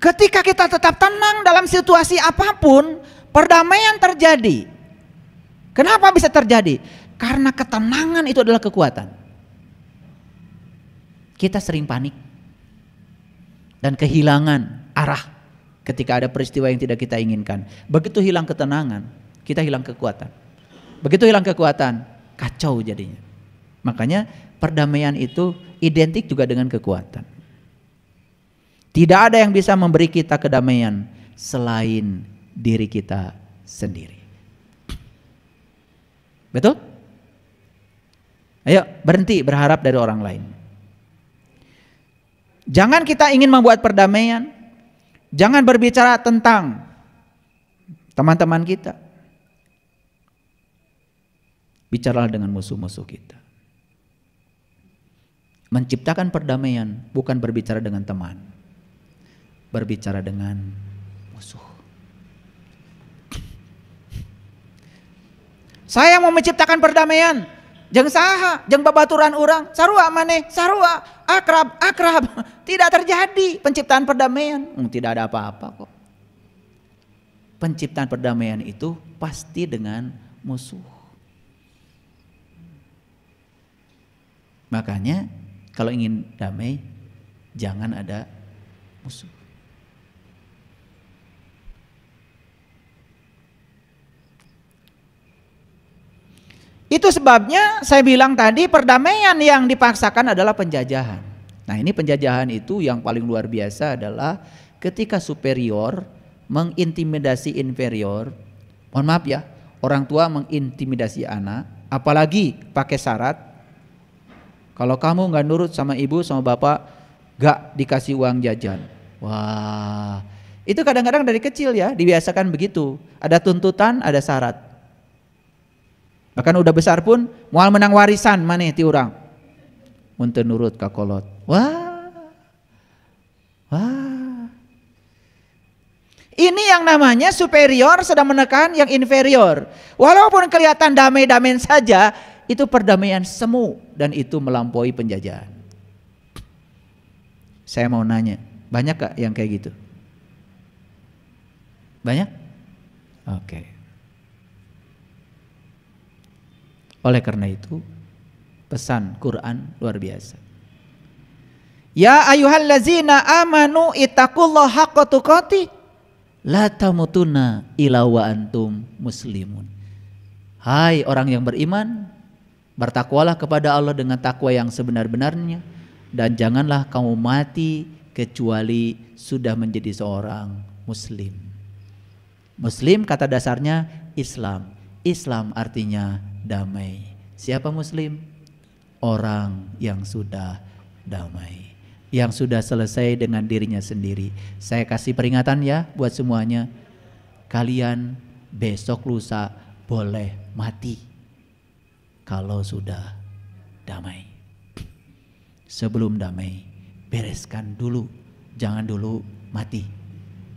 Ketika kita tetap tenang dalam situasi apapun, perdamaian terjadi. Kenapa bisa terjadi? Karena ketenangan itu adalah kekuatan. Kita sering panik dan kehilangan arah ketika ada peristiwa yang tidak kita inginkan. Begitu hilang ketenangan, kita hilang kekuatan. Begitu hilang kekuatan, kacau jadinya. Makanya perdamaian itu identik juga dengan kekuatan. Tidak ada yang bisa memberi kita kedamaian selain diri kita sendiri. Betul? Ayo berhenti berharap dari orang lain. Jangan kita ingin membuat perdamaian. Jangan berbicara tentang teman-teman kita. Bicaralah dengan musuh-musuh kita. Menciptakan perdamaian bukan berbicara dengan teman, berbicara dengan musuh. Saya mau menciptakan perdamaian, jeung saha, jeung babaturan urang, sarua maneh, sarua, akrab. Tidak terjadi penciptaan perdamaian. Tidak ada apa-apa kok. Penciptaan perdamaian itu pasti dengan musuh. Makanya kalau ingin damai, jangan ada musuh. Itu sebabnya saya bilang tadi perdamaian yang dipaksakan adalah penjajahan. Nah ini penjajahan itu yang paling luar biasa adalah ketika superior mengintimidasi inferior. Mohon maaf ya, orang tua mengintimidasi anak, apalagi pakai syarat. Kalau kamu gak nurut sama ibu sama bapak, gak dikasih uang jajan. Wah, itu kadang-kadang dari kecil ya dibiasakan begitu. Ada tuntutan, ada syarat. Bahkan udah besar pun moal menang warisan maneh ti urang. Mun teu nurut ka kolot. Wah. Ini yang namanya superior sedang menekan yang inferior. Walaupun kelihatan damai-damai saja, itu perdamaian semu dan itu melampaui penjajahan. Saya mau nanya, banyak gak yang kayak gitu? Banyak? Oke. Oleh karena itu pesan Quran luar biasa. Ya ayyuhallazina amanu ittaqullaha haqqa tuqatih la tamutunna illa wa antum muslimun. Hai orang yang beriman, bertakwalah kepada Allah dengan takwa yang sebenar-benarnya dan janganlah kamu mati kecuali sudah menjadi seorang muslim. Muslim kata dasarnya Islam. Islam artinya damai. Siapa muslim? Orang yang sudah damai, yang sudah selesai dengan dirinya sendiri. Saya kasih peringatan ya buat semuanya. Kalian besok lusa boleh mati kalau sudah damai. Sebelum damai, bereskan dulu, jangan dulu mati.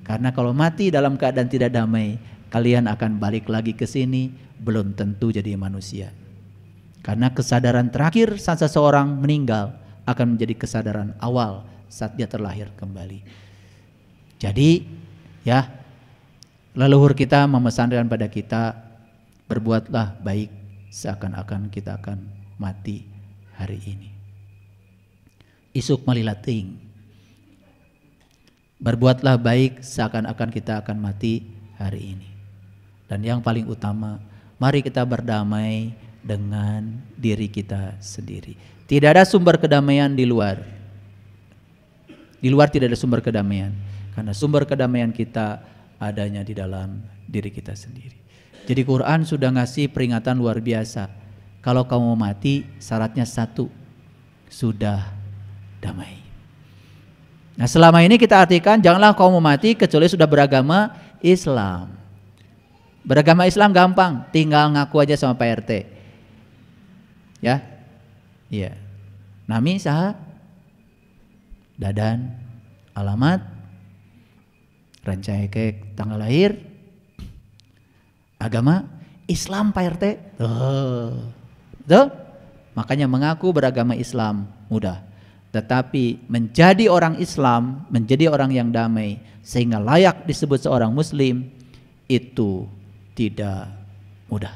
Karena kalau mati dalam keadaan tidak damai, kalian akan balik lagi ke sini, belum tentu jadi manusia. Karena kesadaran terakhir saat seseorang meninggal akan menjadi kesadaran awal saat dia terlahir kembali. Jadi ya, leluhur kita memesankan pada kita, berbuatlah baik seakan-akan kita akan mati hari ini. Isuk malilating. Berbuatlah baik seakan-akan kita akan mati hari ini. Dan yang paling utama, mari kita berdamai dengan diri kita sendiri. Tidak ada sumber kedamaian di luar. Di luar tidak ada sumber kedamaian. Karena sumber kedamaian kita adanya di dalam diri kita sendiri. Jadi Quran sudah ngasih peringatan luar biasa. Kalau kamu mati, syaratnya satu, sudah damai. Nah selama ini kita artikan janganlah kamu mati kecuali sudah beragama Islam. Beragama Islam gampang, tinggal ngaku aja sama Pak RT. Ya, iya. Nami saha, dadan, alamat, rancai kek tanggal lahir, agama Islam Pak RT. Betul? Makanya mengaku beragama Islam mudah. Tetapi menjadi orang Islam, menjadi orang yang damai sehingga layak disebut seorang Muslim, itu tidak mudah.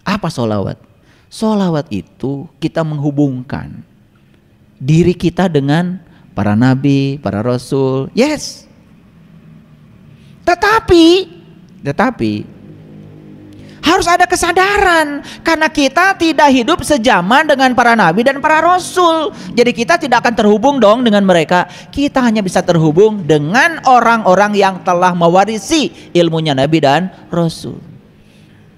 Apa sholawat? Sholawat itu kita menghubungkan diri kita dengan para nabi, para rasul. Yes. Tetapi harus ada kesadaran karena kita tidak hidup sejaman dengan para nabi dan para rasul. Jadi kita tidak akan terhubung dong dengan mereka. Kita hanya bisa terhubung dengan orang-orang yang telah mewarisi ilmunya nabi dan rasul.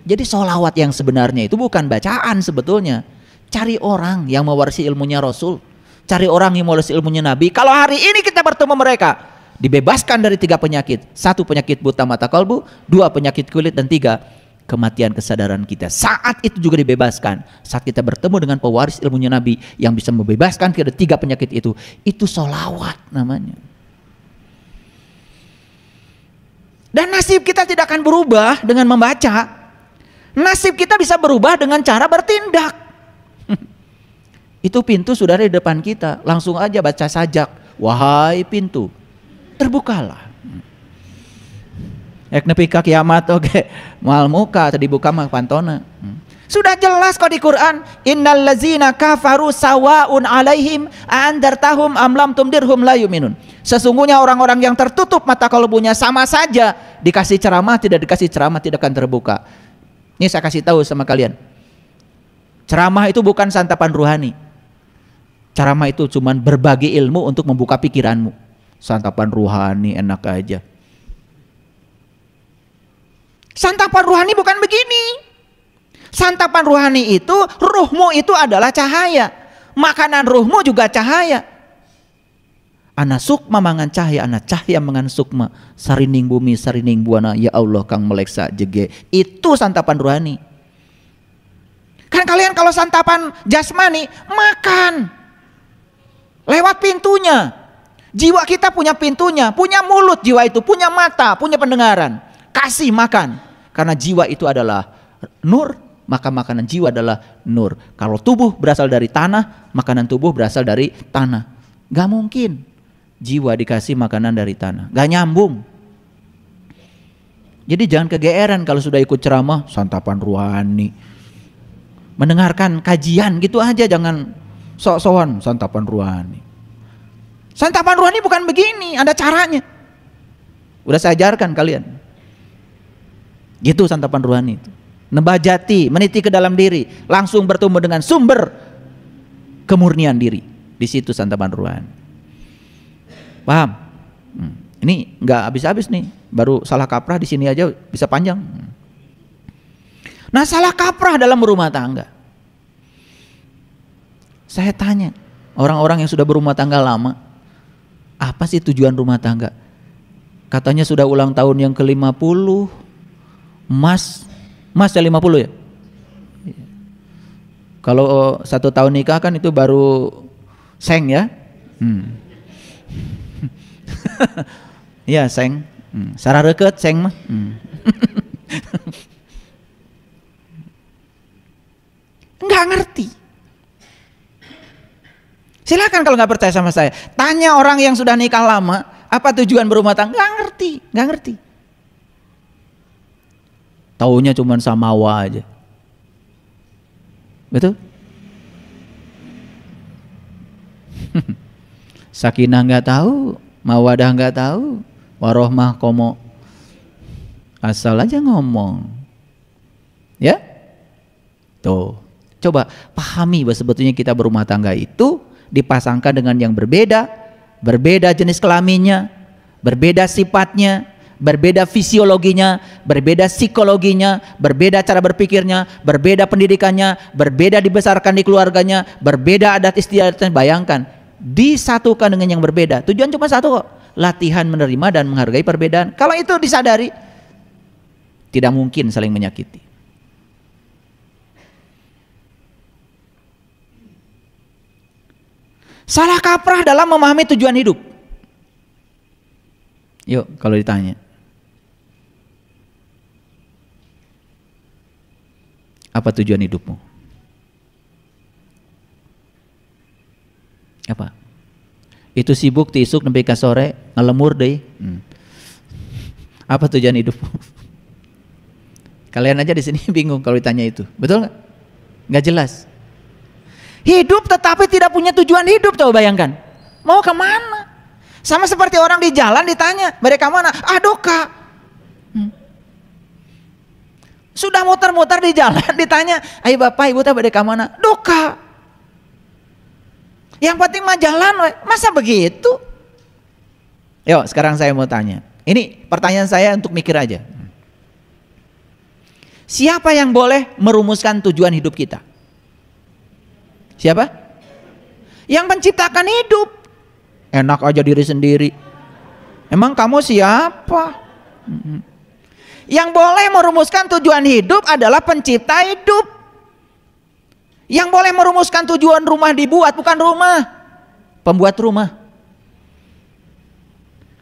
Jadi sholawat yang sebenarnya itu bukan bacaan sebetulnya. Cari orang yang mewarisi ilmunya rasul. Cari orang yang mewarisi ilmunya nabi. Kalau hari ini kita bertemu mereka, dibebaskan dari 3 penyakit. 1 penyakit buta mata kalbu, 2 penyakit kulit, dan 3 kematian kesadaran kita. Saat itu juga dibebaskan. Saat kita bertemu dengan pewaris ilmunya Nabi yang bisa membebaskan kita 3 penyakit itu sholawat namanya. Dan nasib kita tidak akan berubah dengan membaca. Nasib kita bisa berubah dengan cara bertindak. Itu pintu sudah ada di depan kita. Langsung aja baca sajak. Wahai pintu, terbukalah. Nepi ka kiamat oke. Moal muka tadi buka mah pantona. Sudah jelas kok di Quran, innal ladzina kafaru sawaun alaihim andartahum am lam tumdirhum la yu'minun. Sesungguhnya orang-orang yang tertutup mata kalbunya sama saja dikasih ceramah tidak dikasih ceramah tidak akan terbuka. Ini saya kasih tahu sama kalian. Ceramah itu bukan santapan ruhani. Ceramah itu cuman berbagi ilmu untuk membuka pikiranmu. Santapan ruhani enak aja. Santapan ruhani bukan begini. Santapan ruhani itu, ruhmu itu adalah cahaya. Makanan ruhmu juga cahaya. Ana sukma mangan cahaya, ana cahaya mangan sukma. Sarining bumi, sarining buana, ya Allah kang meleksa jege. Itu santapan ruhani. Kan kalian kalau santapan jasmani, makan. Lewat pintunya. Jiwa kita punya pintunya, punya mulut jiwa itu, punya mata, punya pendengaran. Kasih makan. Karena jiwa itu adalah nur, maka makanan jiwa adalah nur. Kalau tubuh berasal dari tanah, makanan tubuh berasal dari tanah. Gak mungkin jiwa dikasih makanan dari tanah. Gak nyambung. Jadi jangan kegeeran kalau sudah ikut ceramah, santapan ruhani. Mendengarkan kajian gitu aja, jangan sok-sokan santapan ruhani. Santapan ruhani bukan begini, ada caranya. Udah saya ajarkan kalian. Gitu santapan ruhani itu. Nebajati, meniti ke dalam diri, langsung bertemu dengan sumber kemurnian diri. Di situ santapan ruhani. Paham? Ini nggak habis-habis nih. Baru salah kaprah di sini aja bisa panjang. Nah, salah kaprah dalam berumah tangga. Saya tanya orang-orang yang sudah berumah tangga lama, apa sih tujuan rumah tangga? Katanya sudah ulang tahun yang ke-50. Mas ya 50 ya? Kalau 1 tahun nikah kan itu baru seng ya? Iya seng. Sarah reket seng mah. Nggak ngerti. Silakan kalau nggak percaya sama saya, tanya orang yang sudah nikah lama, apa tujuan berumah tangga? Nggak ngerti, nggak ngerti. Taunya cuma samawa aja. Betul? Sakinah nggak tahu, mawadah nggak tahu, warohmah komo. Asal aja ngomong. Ya? Tuh. Coba pahami bahwa sebetulnya kita berumah tangga itu dipasangkan dengan yang berbeda, berbeda jenis kelaminnya, berbeda sifatnya, berbeda fisiologinya, berbeda psikologinya, berbeda cara berpikirnya, berbeda pendidikannya, berbeda dibesarkan di keluarganya, berbeda adat istiadatnya. Bayangkan, disatukan dengan yang berbeda. Tujuan cuma satu kok, latihan menerima dan menghargai perbedaan. Kalau itu disadari, tidak mungkin saling menyakiti. Salah kaprah dalam memahami tujuan hidup. Yuk, kalau ditanya, apa tujuan hidupmu? Apa? Itu sibuk tisuk sampai ke sore ngelemur deh. Apa tujuan hidupmu? Kalian aja di sini bingung kalau ditanya itu, betul nggak? Nggak jelas. Hidup tetapi tidak punya tujuan hidup, coba bayangkan. Mau kemana? Sama seperti orang di jalan ditanya, mereka mana? Aduh kak. Sudah muter-muter di jalan ditanya, ayo bapak ibu tahu mereka mana? Duka. Yang penting mah jalan, masa begitu? Yuk sekarang saya mau tanya. Ini pertanyaan saya untuk mikir aja. Siapa yang boleh merumuskan tujuan hidup kita? Siapa? Yang menciptakan hidup. Enak aja diri sendiri. Emang kamu siapa? Yang boleh merumuskan tujuan hidup adalah pencipta hidup. Yang boleh merumuskan tujuan rumah dibuat, bukan rumah, pembuat rumah.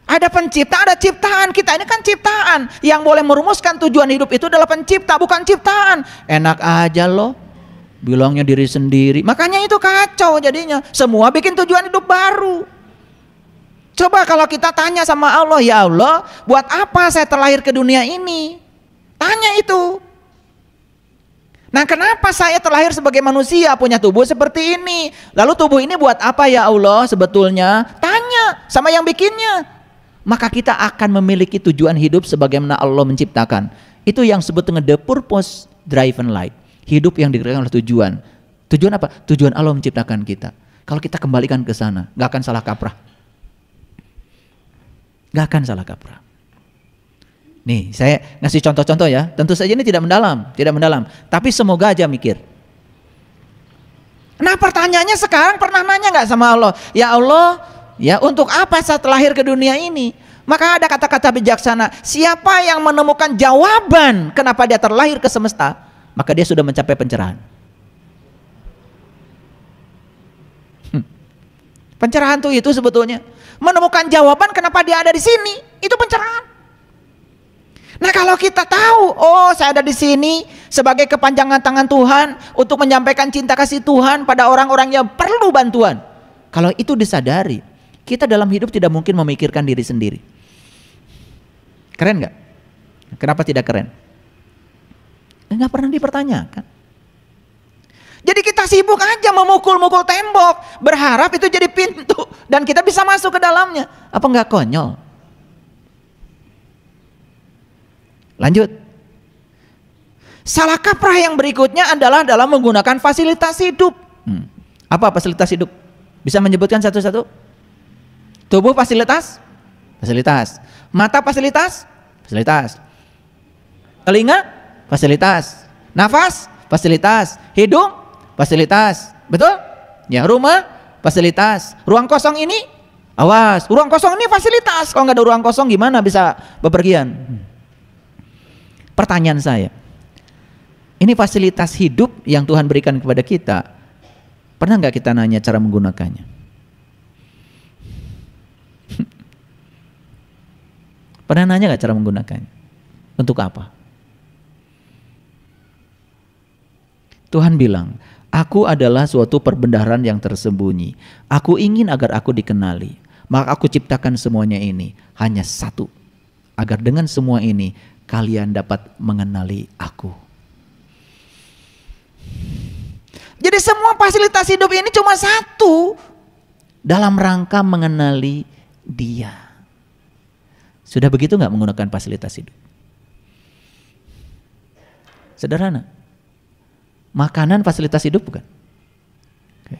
Ada pencipta, ada ciptaan. Kita ini kan ciptaan. Yang boleh merumuskan tujuan hidup itu adalah pencipta, bukan ciptaan. Enak aja loh, bilangnya diri sendiri. Makanya itu kacau jadinya. Semua bikin tujuan hidup baru. Coba kalau kita tanya sama Allah, ya Allah, buat apa saya terlahir ke dunia ini? Tanya itu. Nah, kenapa saya terlahir sebagai manusia, punya tubuh seperti ini? Lalu tubuh ini buat apa ya Allah sebetulnya? Tanya sama yang bikinnya. Maka kita akan memiliki tujuan hidup sebagaimana Allah menciptakan. Itu yang sebetulnya the purpose driven life. Hidup yang digerakkan oleh tujuan. Tujuan apa? Tujuan Allah menciptakan kita. Kalau kita kembalikan ke sana, gak akan salah kaprah. Gak akan salah kaprah. Nih, saya ngasih contoh-contoh ya. Tentu saja ini tidak mendalam, tidak mendalam. Tapi semoga aja mikir. Nah, pertanyaannya sekarang pernah nanya gak sama Allah? Ya Allah, ya untuk apa saya terlahir ke dunia ini? Maka ada kata-kata bijaksana. Siapa yang menemukan jawaban kenapa dia terlahir ke semesta, maka dia sudah mencapai pencerahan. Pencerahan tuh itu sebetulnya menemukan jawaban kenapa dia ada di sini, itu pencerahan. Nah, kalau kita tahu, oh saya ada di sini sebagai kepanjangan tangan Tuhan untuk menyampaikan cinta kasih Tuhan pada orang-orang yang perlu bantuan. Kalau itu disadari, kita dalam hidup tidak mungkin memikirkan diri sendiri. Keren nggak? Kenapa tidak keren? Nggak pernah dipertanyakan. Jadi kita sibuk aja memukul-mukul tembok, berharap itu jadi pintu dan kita bisa masuk ke dalamnya. Apa nggak konyol? Lanjut. Salah kaprah yang berikutnya adalah dalam menggunakan fasilitas hidup. Apa fasilitas hidup? Bisa menyebutkan satu-satu? Tubuh fasilitas? Fasilitas. Mata fasilitas? Fasilitas. Telinga? Fasilitas. Nafas? Fasilitas. Hidung? Fasilitas. Betul? Ya, rumah? Fasilitas. Ruang kosong ini? Awas, ruang kosong ini fasilitas. Kalau nggak ada ruang kosong gimana bisa bepergian? Pertanyaan saya, ini fasilitas hidup yang Tuhan berikan kepada kita, pernah nggak kita nanya cara menggunakannya? Pernah nanya nggak cara menggunakannya? Untuk apa? Tuhan bilang, Aku adalah suatu perbendaharaan yang tersembunyi. Aku ingin agar aku dikenali. Maka aku ciptakan semuanya ini hanya satu. Agar dengan semua ini kalian dapat mengenali aku. Jadi semua fasilitas hidup ini cuma satu. Dalam rangka mengenali dia. Sudah begitu nggak menggunakan fasilitas hidup? Sederhana. Makanan fasilitas hidup bukan? Oke.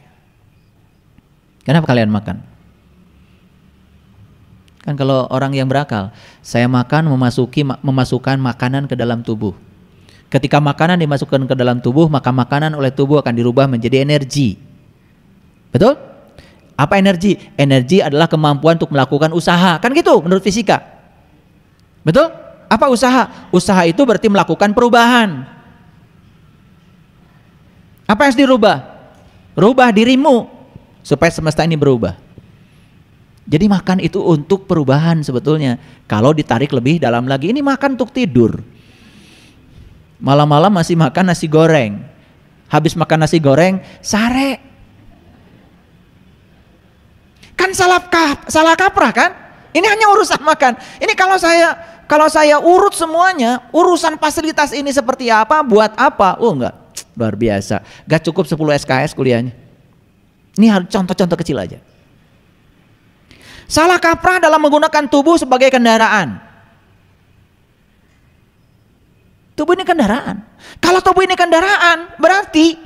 Kenapa kalian makan? Kan kalau orang yang berakal, saya makan memasukkan makanan ke dalam tubuh. Ketika makanan dimasukkan ke dalam tubuh, maka makanan oleh tubuh akan dirubah menjadi energi. Betul? Apa energi? Energi adalah kemampuan untuk melakukan usaha. Kan gitu menurut fisika. Betul? Apa usaha? Usaha itu berarti melakukan perubahan. Apa yang harus dirubah? Rubah dirimu supaya semesta ini berubah. Jadi makan itu untuk perubahan sebetulnya. Kalau ditarik lebih dalam lagi, ini makan untuk tidur. Malam-malam masih makan nasi goreng. Habis makan nasi goreng, sare. Kan salah kaprah kan? Ini hanya urusan makan. Ini kalau saya urut semuanya, urusan fasilitas ini seperti apa, buat apa? Oh enggak. Luar biasa, gak cukup 10 SKS kuliahnya. Ini harus contoh-contoh kecil aja. Salah kaprah dalam menggunakan tubuh sebagai kendaraan. Tubuh ini kendaraan. Kalau tubuh ini kendaraan, berarti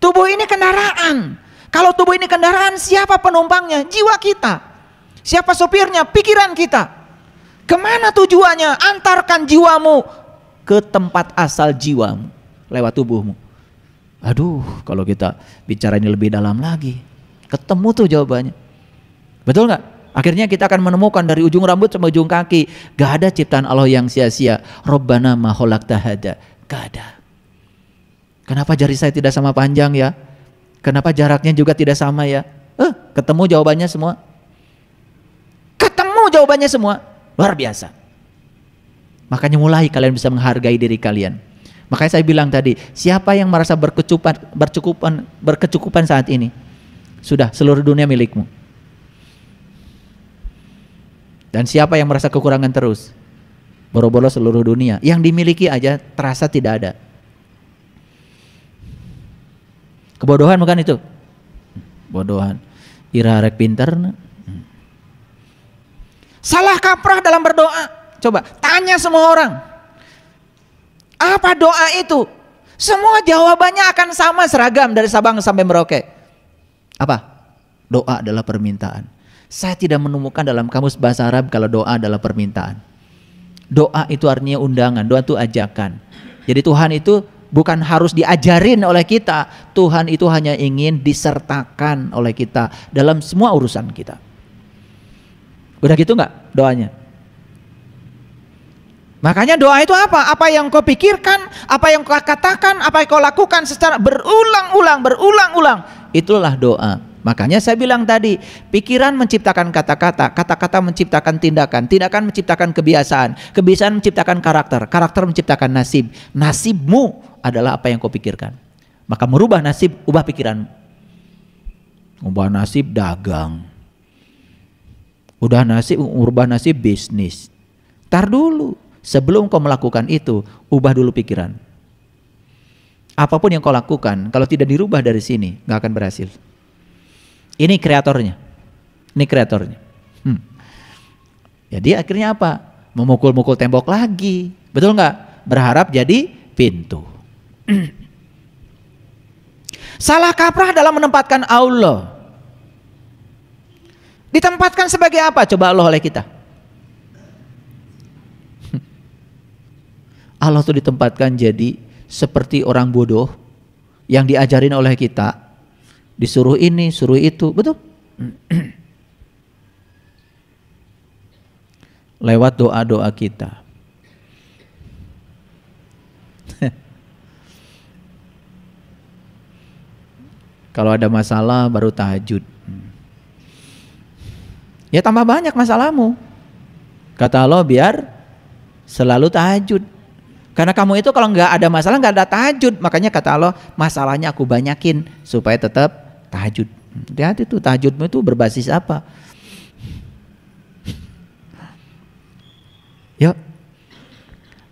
tubuh ini kendaraan. Kalau tubuh ini kendaraan, siapa penumpangnya? Jiwa kita. Siapa sopirnya? Pikiran kita. Kemana tujuannya? Antarkan jiwamu ke tempat asal jiwamu. Lewat tubuhmu. Aduh, kalau kita bicara ini lebih dalam lagi, ketemu tuh jawabannya. Betul nggak? Akhirnya kita akan menemukan dari ujung rambut sampai ujung kaki, gak ada ciptaan Allah yang sia-sia. Rabbana ma khalaqta hada, gak ada. Kenapa jari saya tidak sama panjang ya? Kenapa jaraknya juga tidak sama ya? Ketemu jawabannya semua. Ketemu jawabannya semua. Luar biasa. Makanya mulai kalian bisa menghargai diri kalian. Makanya saya bilang tadi, siapa yang merasa berkecukupan saat ini? Sudah, seluruh dunia milikmu. Dan siapa yang merasa kekurangan terus? Boro-boro seluruh dunia. Yang dimiliki aja terasa tidak ada. Kebodohan bukan itu? Bodohan. Ira rek pinter. Salah kaprah dalam berdoa. Coba tanya semua orang. Apa doa itu? Semua jawabannya akan sama, seragam dari Sabang sampai Merauke. Apa? Doa adalah permintaan. Saya tidak menemukan dalam kamus bahasa Arab kalau doa adalah permintaan. Doa itu artinya undangan, doa itu ajakan. Jadi Tuhan itu bukan harus diajarin oleh kita. Tuhan itu hanya ingin disertakan oleh kita dalam semua urusan kita. Udah gitu nggak doanya? Makanya doa itu apa? Apa yang kau pikirkan, apa yang kau katakan, apa yang kau lakukan secara berulang-ulang. Itulah doa. Makanya saya bilang tadi, pikiran menciptakan kata-kata, kata-kata menciptakan tindakan, tindakan menciptakan kebiasaan, kebiasaan menciptakan karakter, karakter menciptakan nasib. Nasibmu adalah apa yang kau pikirkan. Maka merubah nasib, ubah pikiran. Ubah nasib dagang. Ubah nasib bisnis. Tar dulu. Sebelum kau melakukan itu, ubah dulu pikiran. Apapun yang kau lakukan, kalau tidak dirubah dari sini, gak akan berhasil. Ini kreatornya. Jadi akhirnya apa? Memukul-mukul tembok lagi. Betul nggak? Berharap jadi pintu. Salah kaprah dalam menempatkan Allah. Ditempatkan sebagai apa? Coba Allah oleh kita. Allah itu ditempatkan jadi seperti orang bodoh yang diajarin oleh kita, disuruh ini, suruh itu, betul? Lewat doa-doa kita. Kalau ada masalah baru tahajud. Ya tambah banyak masalahmu. Kata Allah biar selalu tahajud. Karena kamu itu kalau nggak ada masalah nggak ada tahajud. Makanya kata Allah, masalahnya aku banyakin supaya tetap tahajud. Hati-hati tuh, tahajudmu itu berbasis apa? Yuk,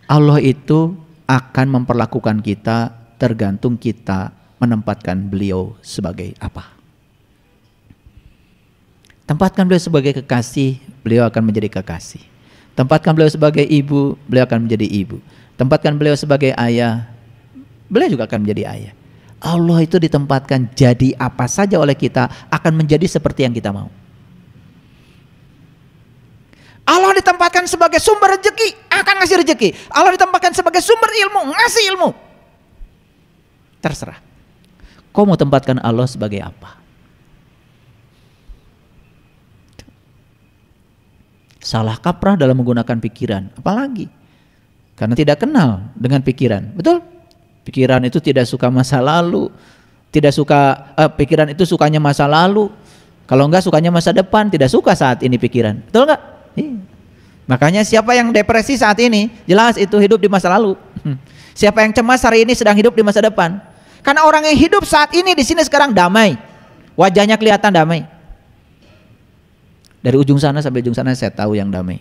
Allah itu akan memperlakukan kita tergantung kita menempatkan beliau sebagai apa. Tempatkan beliau sebagai kekasih, beliau akan menjadi kekasih. Tempatkan beliau sebagai ibu, beliau akan menjadi ibu. Tempatkan beliau sebagai ayah, beliau juga akan menjadi ayah. Allah itu ditempatkan jadi apa saja oleh kita akan menjadi seperti yang kita mau. Allah ditempatkan sebagai sumber rezeki, akan ngasih rezeki. Allah ditempatkan sebagai sumber ilmu, ngasih ilmu. Terserah. Kau mau tempatkan Allah sebagai apa? Salah kaprah dalam menggunakan pikiran, apalagi karena tidak kenal dengan pikiran. Betul? Pikiran itu tidak suka masa lalu, tidak suka pikiran itu sukanya masa lalu. Kalau enggak sukanya masa depan, tidak suka saat ini pikiran. Betul enggak? Iya. Makanya siapa yang depresi saat ini, jelas itu hidup di masa lalu. Siapa yang cemas hari ini sedang hidup di masa depan. Karena orang yang hidup saat ini di sini sekarang damai, wajahnya kelihatan damai. Dari ujung sana sampai ujung sana saya tahu yang damai.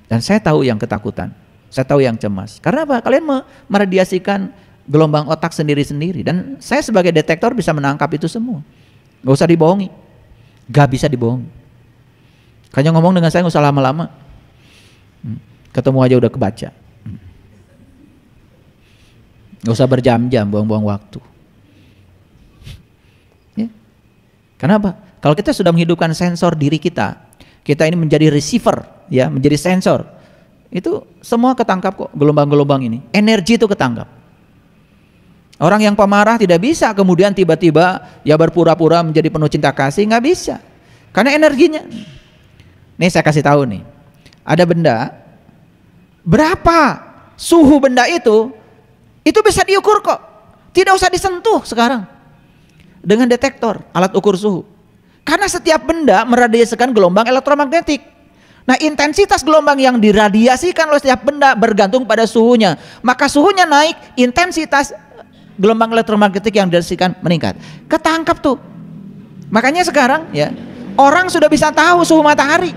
Dan saya tahu yang ketakutan. Saya tahu yang cemas. Karena apa? Kalian meradiasikan gelombang otak sendiri-sendiri. Dan saya sebagai detektor bisa menangkap itu semua. Gak usah dibohongi. Gak bisa dibohongi. Kayaknya ngomong dengan saya gak usah lama-lama. Ketemu aja udah kebaca. Gak usah berjam-jam buang-buang waktu. Ya. Kenapa? Kalau kita sudah menghidupkan sensor diri kita, kita ini menjadi receiver, ya, menjadi sensor. Itu semua ketangkap kok, gelombang-gelombang ini. Energi itu ketangkap. Orang yang pemarah tidak bisa kemudian tiba-tiba ya berpura-pura menjadi penuh cinta kasih, nggak bisa. Karena energinya. Nih saya kasih tahu nih. Ada benda, berapa suhu benda itu bisa diukur kok. Tidak usah disentuh sekarang. Dengan detektor, alat ukur suhu. Karena setiap benda meradiasikan gelombang elektromagnetik. Nah, intensitas gelombang yang diradiasikan oleh setiap benda bergantung pada suhunya. Maka suhunya naik, intensitas gelombang elektromagnetik yang diradiasikan meningkat. Ketangkap tuh. Makanya sekarang ya, orang sudah bisa tahu suhu matahari.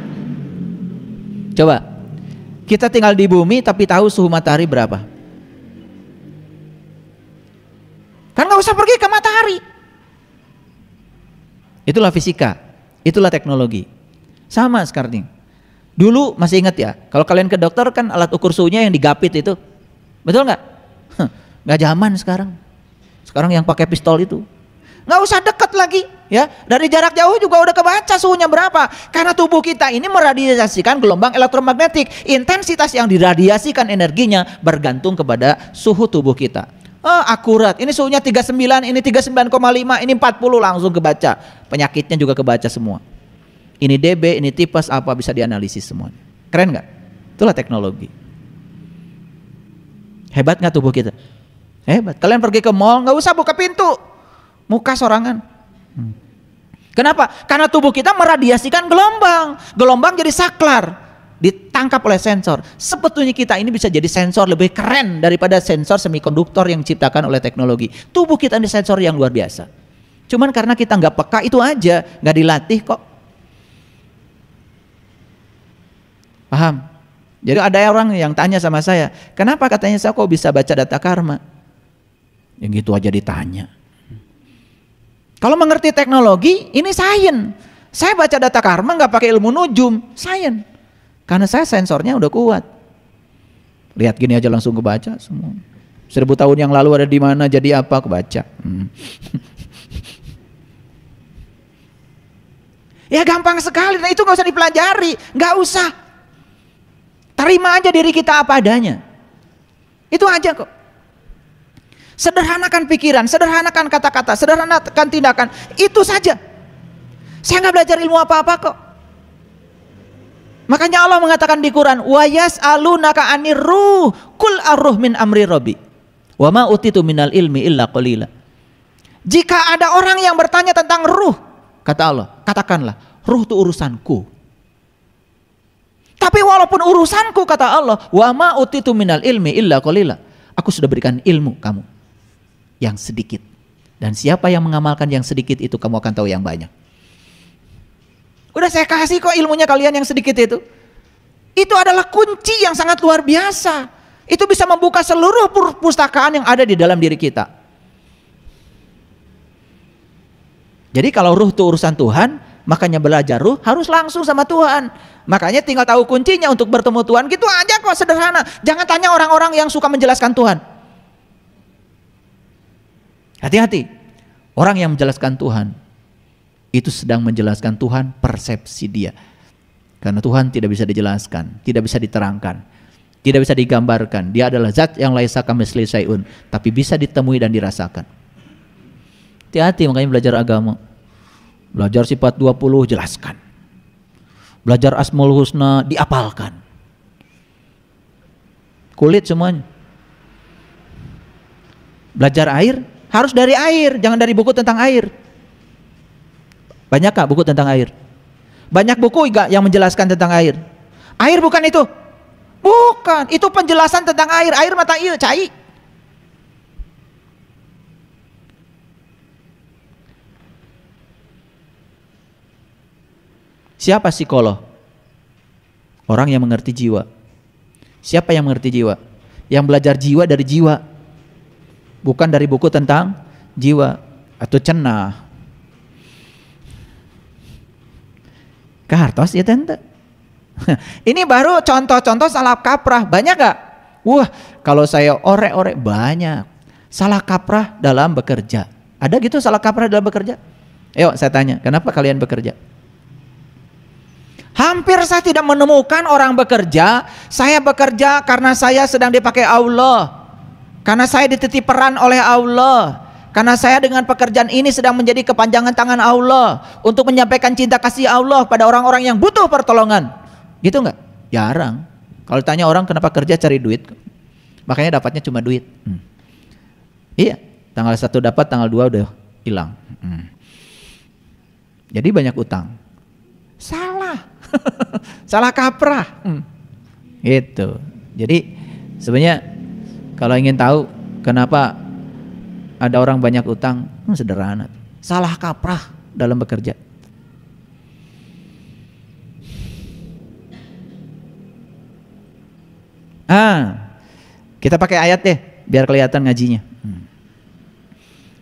Coba, kita tinggal di bumi tapi tahu suhu matahari berapa? Kan nggak usah pergi ke matahari. Itulah fisika, itulah teknologi. Sama sekarang. Dulu masih ingat ya, kalau kalian ke dokter kan alat ukur suhunya yang digapit itu, betul nggak? Nggak zaman sekarang. Sekarang yang pakai pistol itu, nggak usah deket lagi, ya. Dari jarak jauh juga udah kebaca suhunya berapa. Karena tubuh kita ini meradiasikan gelombang elektromagnetik. Intensitas yang diradiasikan energinya bergantung kepada suhu tubuh kita. Oh, akurat. Ini suhunya 39, ini 39,5, ini 40 langsung kebaca. Penyakitnya juga kebaca semua. Ini DB, ini tipes apa bisa dianalisis semuanya. Keren nggak? Itulah teknologi. Hebat nggak tubuh kita? Hebat. Kalian pergi ke mall nggak usah buka pintu, muka sorangan. Kenapa? Karena tubuh kita meradiasikan gelombang. Gelombang jadi saklar, ditangkap oleh sensor. Sebetulnya kita ini bisa jadi sensor lebih keren daripada sensor semikonduktor yang diciptakan oleh teknologi. Tubuh kita ini sensor yang luar biasa. Cuman karena kita nggak peka itu aja, nggak dilatih kok. Paham? Jadi ada orang yang tanya sama saya, kenapa katanya saya kok bisa baca data karma? Yang gitu aja ditanya. Kalau mengerti teknologi, ini sains. Saya baca data karma nggak pakai ilmu nujum, sains. Karena saya sensornya udah kuat. Lihat gini aja langsung kebaca semua. 1000 tahun yang lalu ada di mana, jadi apa, kebaca. Ya gampang sekali, nah itu nggak usah dipelajari, nggak usah. Terima aja diri kita apa adanya. Itu aja kok. Sederhanakan pikiran, sederhanakan kata-kata, sederhanakan tindakan. Itu saja. Saya nggak belajar ilmu apa-apa kok. Makanya Allah mengatakan di Quran, wa yas'alunaka 'anir ruh, qul ar-ruh min amri rabbi. Wa ma utitu minal ilmi illa qalila. Jika ada orang yang bertanya tentang ruh, kata Allah, katakanlah, ruh itu urusanku. Tapi walaupun urusanku, kata Allah, wa ma utitu minal ilmi illa qalila. Aku sudah berikan ilmu kamu yang sedikit. Dan siapa yang mengamalkan yang sedikit itu, kamu akan tahu yang banyak. Udah saya kasih kok ilmunya kalian yang sedikit itu. Itu adalah kunci yang sangat luar biasa. Itu bisa membuka seluruh perpustakaan yang ada di dalam diri kita. Jadi kalau ruh itu urusan Tuhan, makanya belajar ruh harus langsung sama Tuhan. Makanya tinggal tahu kuncinya untuk bertemu Tuhan, gitu aja kok, sederhana. Jangan tanya orang-orang yang suka menjelaskan Tuhan. Hati-hati, orang yang menjelaskan Tuhan itu sedang menjelaskan Tuhan persepsi dia. Karena Tuhan tidak bisa dijelaskan, tidak bisa diterangkan, tidak bisa digambarkan. Dia adalah zat yang laisa kamitslihi syai'un, tapi bisa ditemui dan dirasakan. Hati-hati makanya belajar agama. Belajar sifat 20 jelaskan. Belajar Asmaul Husna diapalkan. Kulit semuanya. Belajar air harus dari air, jangan dari buku tentang air. Banyak kah buku tentang air? Banyak buku enggak yang menjelaskan tentang air? Air bukan itu. Bukan, itu penjelasan tentang air. Air mata ieu cai. Siapa psikolog? Orang yang mengerti jiwa. Siapa yang mengerti jiwa? Yang belajar jiwa dari jiwa, bukan dari buku tentang jiwa atau cenah. Kartos ya tante. Ini baru contoh-contoh salah kaprah. Banyak gak? Wah, kalau saya orek-orek banyak. Salah kaprah dalam bekerja. Ada gitu salah kaprah dalam bekerja? Ayo saya tanya, kenapa kalian bekerja? Hampir saya tidak menemukan orang bekerja. Saya bekerja karena saya sedang dipakai Allah, karena saya dititip peran oleh Allah, karena saya dengan pekerjaan ini sedang menjadi kepanjangan tangan Allah untuk menyampaikan cinta kasih Allah pada orang-orang yang butuh pertolongan. Gitu enggak? Jarang. Kalau tanya orang kenapa kerja, cari duit. Makanya dapatnya cuma duit. Iya, tanggal 1 dapat, tanggal 2 udah hilang. Jadi banyak utang. Salah. Salah kaprah. Gitu. Jadi sebenarnya kalau ingin tahu kenapa ada orang banyak utang, sederhana. Salah kaprah dalam bekerja. Kita pakai ayat deh biar kelihatan ngajinya.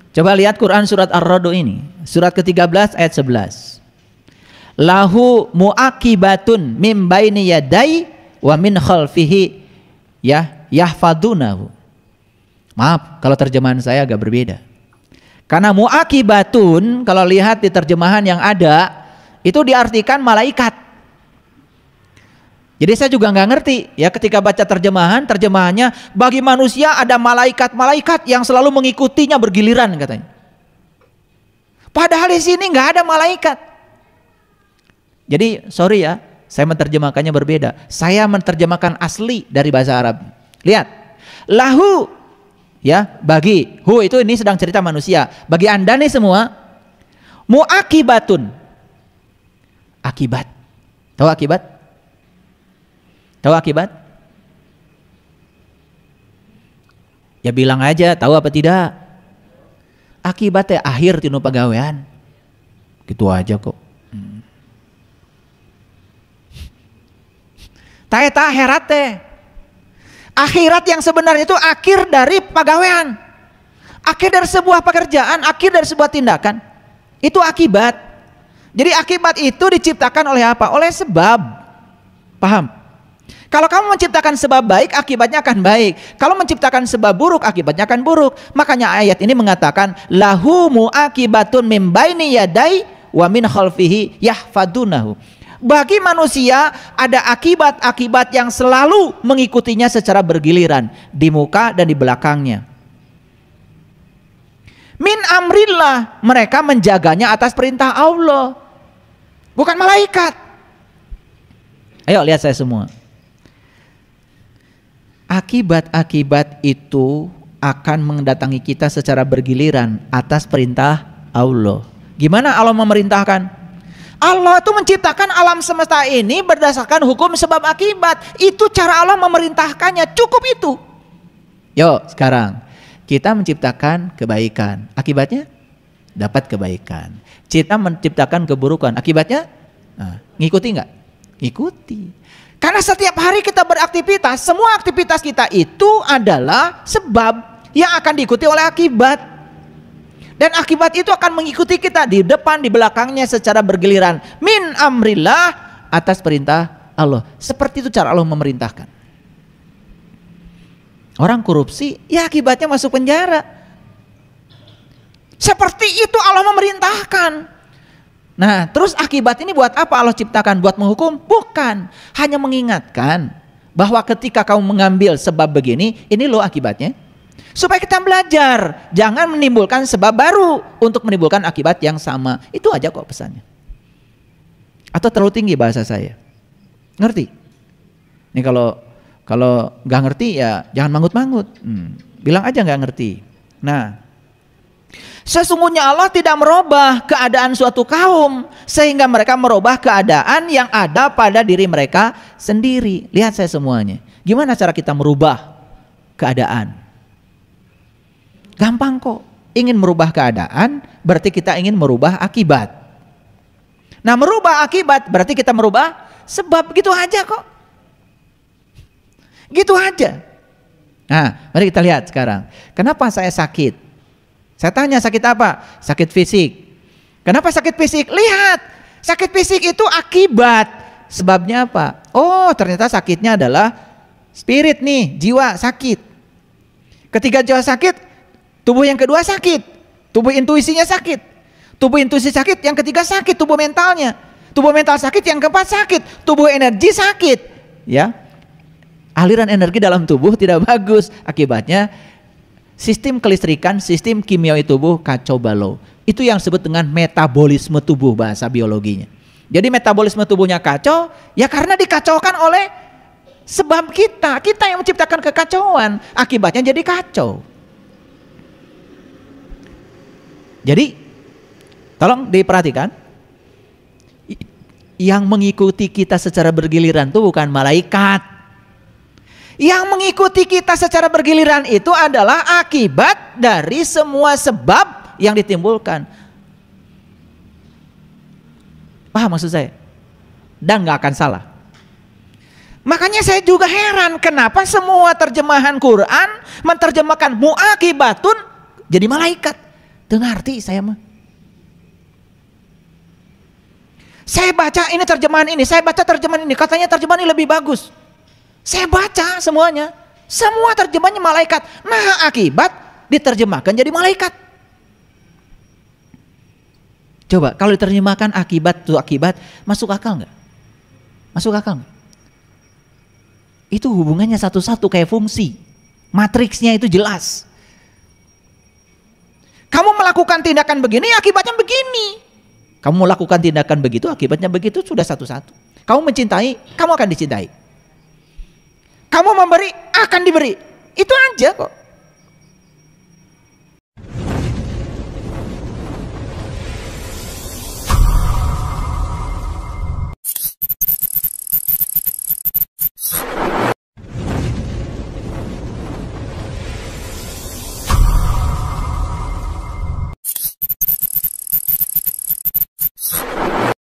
Coba lihat Quran surat Ar-Ra'd ini, surat ke-13 ayat 11. Lahu muaqibatun mim baini yadai wa min khalfihi yahfadunahu. Maaf kalau terjemahan saya agak berbeda. Karena muaqibatun kalau lihat di terjemahan yang ada itu diartikan malaikat. Jadi saya juga nggak ngerti ya ketika baca terjemahannya bagi manusia ada malaikat-malaikat yang selalu mengikutinya bergiliran katanya. Padahal di sini nggak ada malaikat. Jadi sorry ya, saya menerjemahkannya berbeda. Saya menerjemahkan asli dari bahasa Arab. Lihat, lahu ya bagi, hu itu ini sedang cerita manusia. Bagi anda nih semua, muakibatun, akibat. Tahu akibat? Tahu akibat? Ya bilang aja, tahu apa tidak? Akibatnya akhir tinu pagawean. Gitu aja kok. Taeta akhirat teh. Akhirat yang sebenarnya itu akhir dari pegawaian, akhir dari sebuah pekerjaan, akhir dari sebuah tindakan. Itu akibat. Jadi akibat itu diciptakan oleh apa? Oleh sebab. Paham? Kalau kamu menciptakan sebab baik, akibatnya akan baik. Kalau menciptakan sebab buruk, akibatnya akan buruk. Makanya ayat ini mengatakan lahu muaqibatun mim baini yadai wa min khalfihi yahfadunahu. Bagi manusia ada akibat-akibat yang selalu mengikutinya secara bergiliran di muka dan di belakangnya. Min amrillah, mereka menjaganya atas perintah Allah, bukan malaikat. Ayo lihat saya semua. Akibat-akibat itu akan mendatangi kita secara bergiliran atas perintah Allah. Gimana Allah memerintahkan? Allah itu menciptakan alam semesta ini berdasarkan hukum sebab akibat. Itu cara Allah memerintahkannya, cukup itu. Yuk sekarang kita menciptakan kebaikan, akibatnya dapat kebaikan. Kita menciptakan keburukan, akibatnya ngikuti nggak? Ngikuti. Karena setiap hari kita beraktivitas, semua aktivitas kita itu adalah sebab yang akan diikuti oleh akibat. Dan akibat itu akan mengikuti kita di depan, di belakangnya secara bergiliran. Min amrillah, atas perintah Allah. Seperti itu cara Allah memerintahkan. Orang korupsi, ya akibatnya masuk penjara. Seperti itu Allah memerintahkan. Nah, terus akibat ini buat apa Allah ciptakan? Buat menghukum? Bukan. Hanya mengingatkan bahwa ketika kamu mengambil sebab begini, ini loh akibatnya. Supaya kita belajar, jangan menimbulkan sebab baru untuk menimbulkan akibat yang sama. Itu aja kok pesannya. Atau terlalu tinggi bahasa saya? Ngerti? Ini kalau nggak ngerti ya jangan manggut-manggut. Bilang aja nggak ngerti. Nah, sesungguhnya Allah tidak merubah keadaan suatu kaum sehingga mereka merubah keadaan yang ada pada diri mereka sendiri. Lihat saya semuanya. Gimana cara kita merubah keadaan? Gampang kok. Ingin merubah keadaan berarti kita ingin merubah akibat. Nah, merubah akibat berarti kita merubah sebab. Gitu aja kok. Gitu aja. Nah, mari kita lihat sekarang. Kenapa saya sakit? Saya tanya sakit apa? Sakit fisik. Kenapa sakit fisik? Lihat. Sakit fisik itu akibat. Sebabnya apa? Oh, ternyata sakitnya adalah spirit nih, jiwa sakit. Ketika jiwa sakit, tubuh yang kedua sakit, tubuh intuisinya sakit, tubuh intuisi sakit, yang ketiga sakit, tubuh mentalnya, tubuh mental sakit, yang keempat sakit, tubuh energi sakit, ya, aliran energi dalam tubuh tidak bagus, akibatnya sistem kelistrikan, sistem kimiawi tubuh kacau balau. Itu yang disebut dengan metabolisme tubuh bahasa biologinya. Jadi metabolisme tubuhnya kacau, ya karena dikacaukan oleh sebab kita yang menciptakan kekacauan, akibatnya jadi kacau. Jadi tolong diperhatikan, yang mengikuti kita secara bergiliran itu bukan malaikat. Yang mengikuti kita secara bergiliran itu adalah akibat dari semua sebab yang ditimbulkan. Paham maksud saya? Dan gak akan salah. Makanya saya juga heran kenapa semua terjemahan Quran menerjemahkan muakibatun jadi malaikat. Ngerti saya mah. Saya baca ini terjemahan ini, saya baca terjemahan ini, katanya terjemahan ini lebih bagus. Saya baca semuanya, semua terjemahannya malaikat. Nah, akibat diterjemahkan jadi malaikat. Coba kalau diterjemahkan akibat itu akibat, masuk akal nggak? Masuk akal nggak? Itu hubungannya satu-satu kayak fungsi, matriksnya itu jelas. Kamu melakukan tindakan begini, akibatnya begini. Kamu melakukan tindakan begitu, akibatnya begitu, sudah satu-satu. Kamu mencintai, kamu akan dicintai. Kamu memberi, akan diberi. Itu aja kok.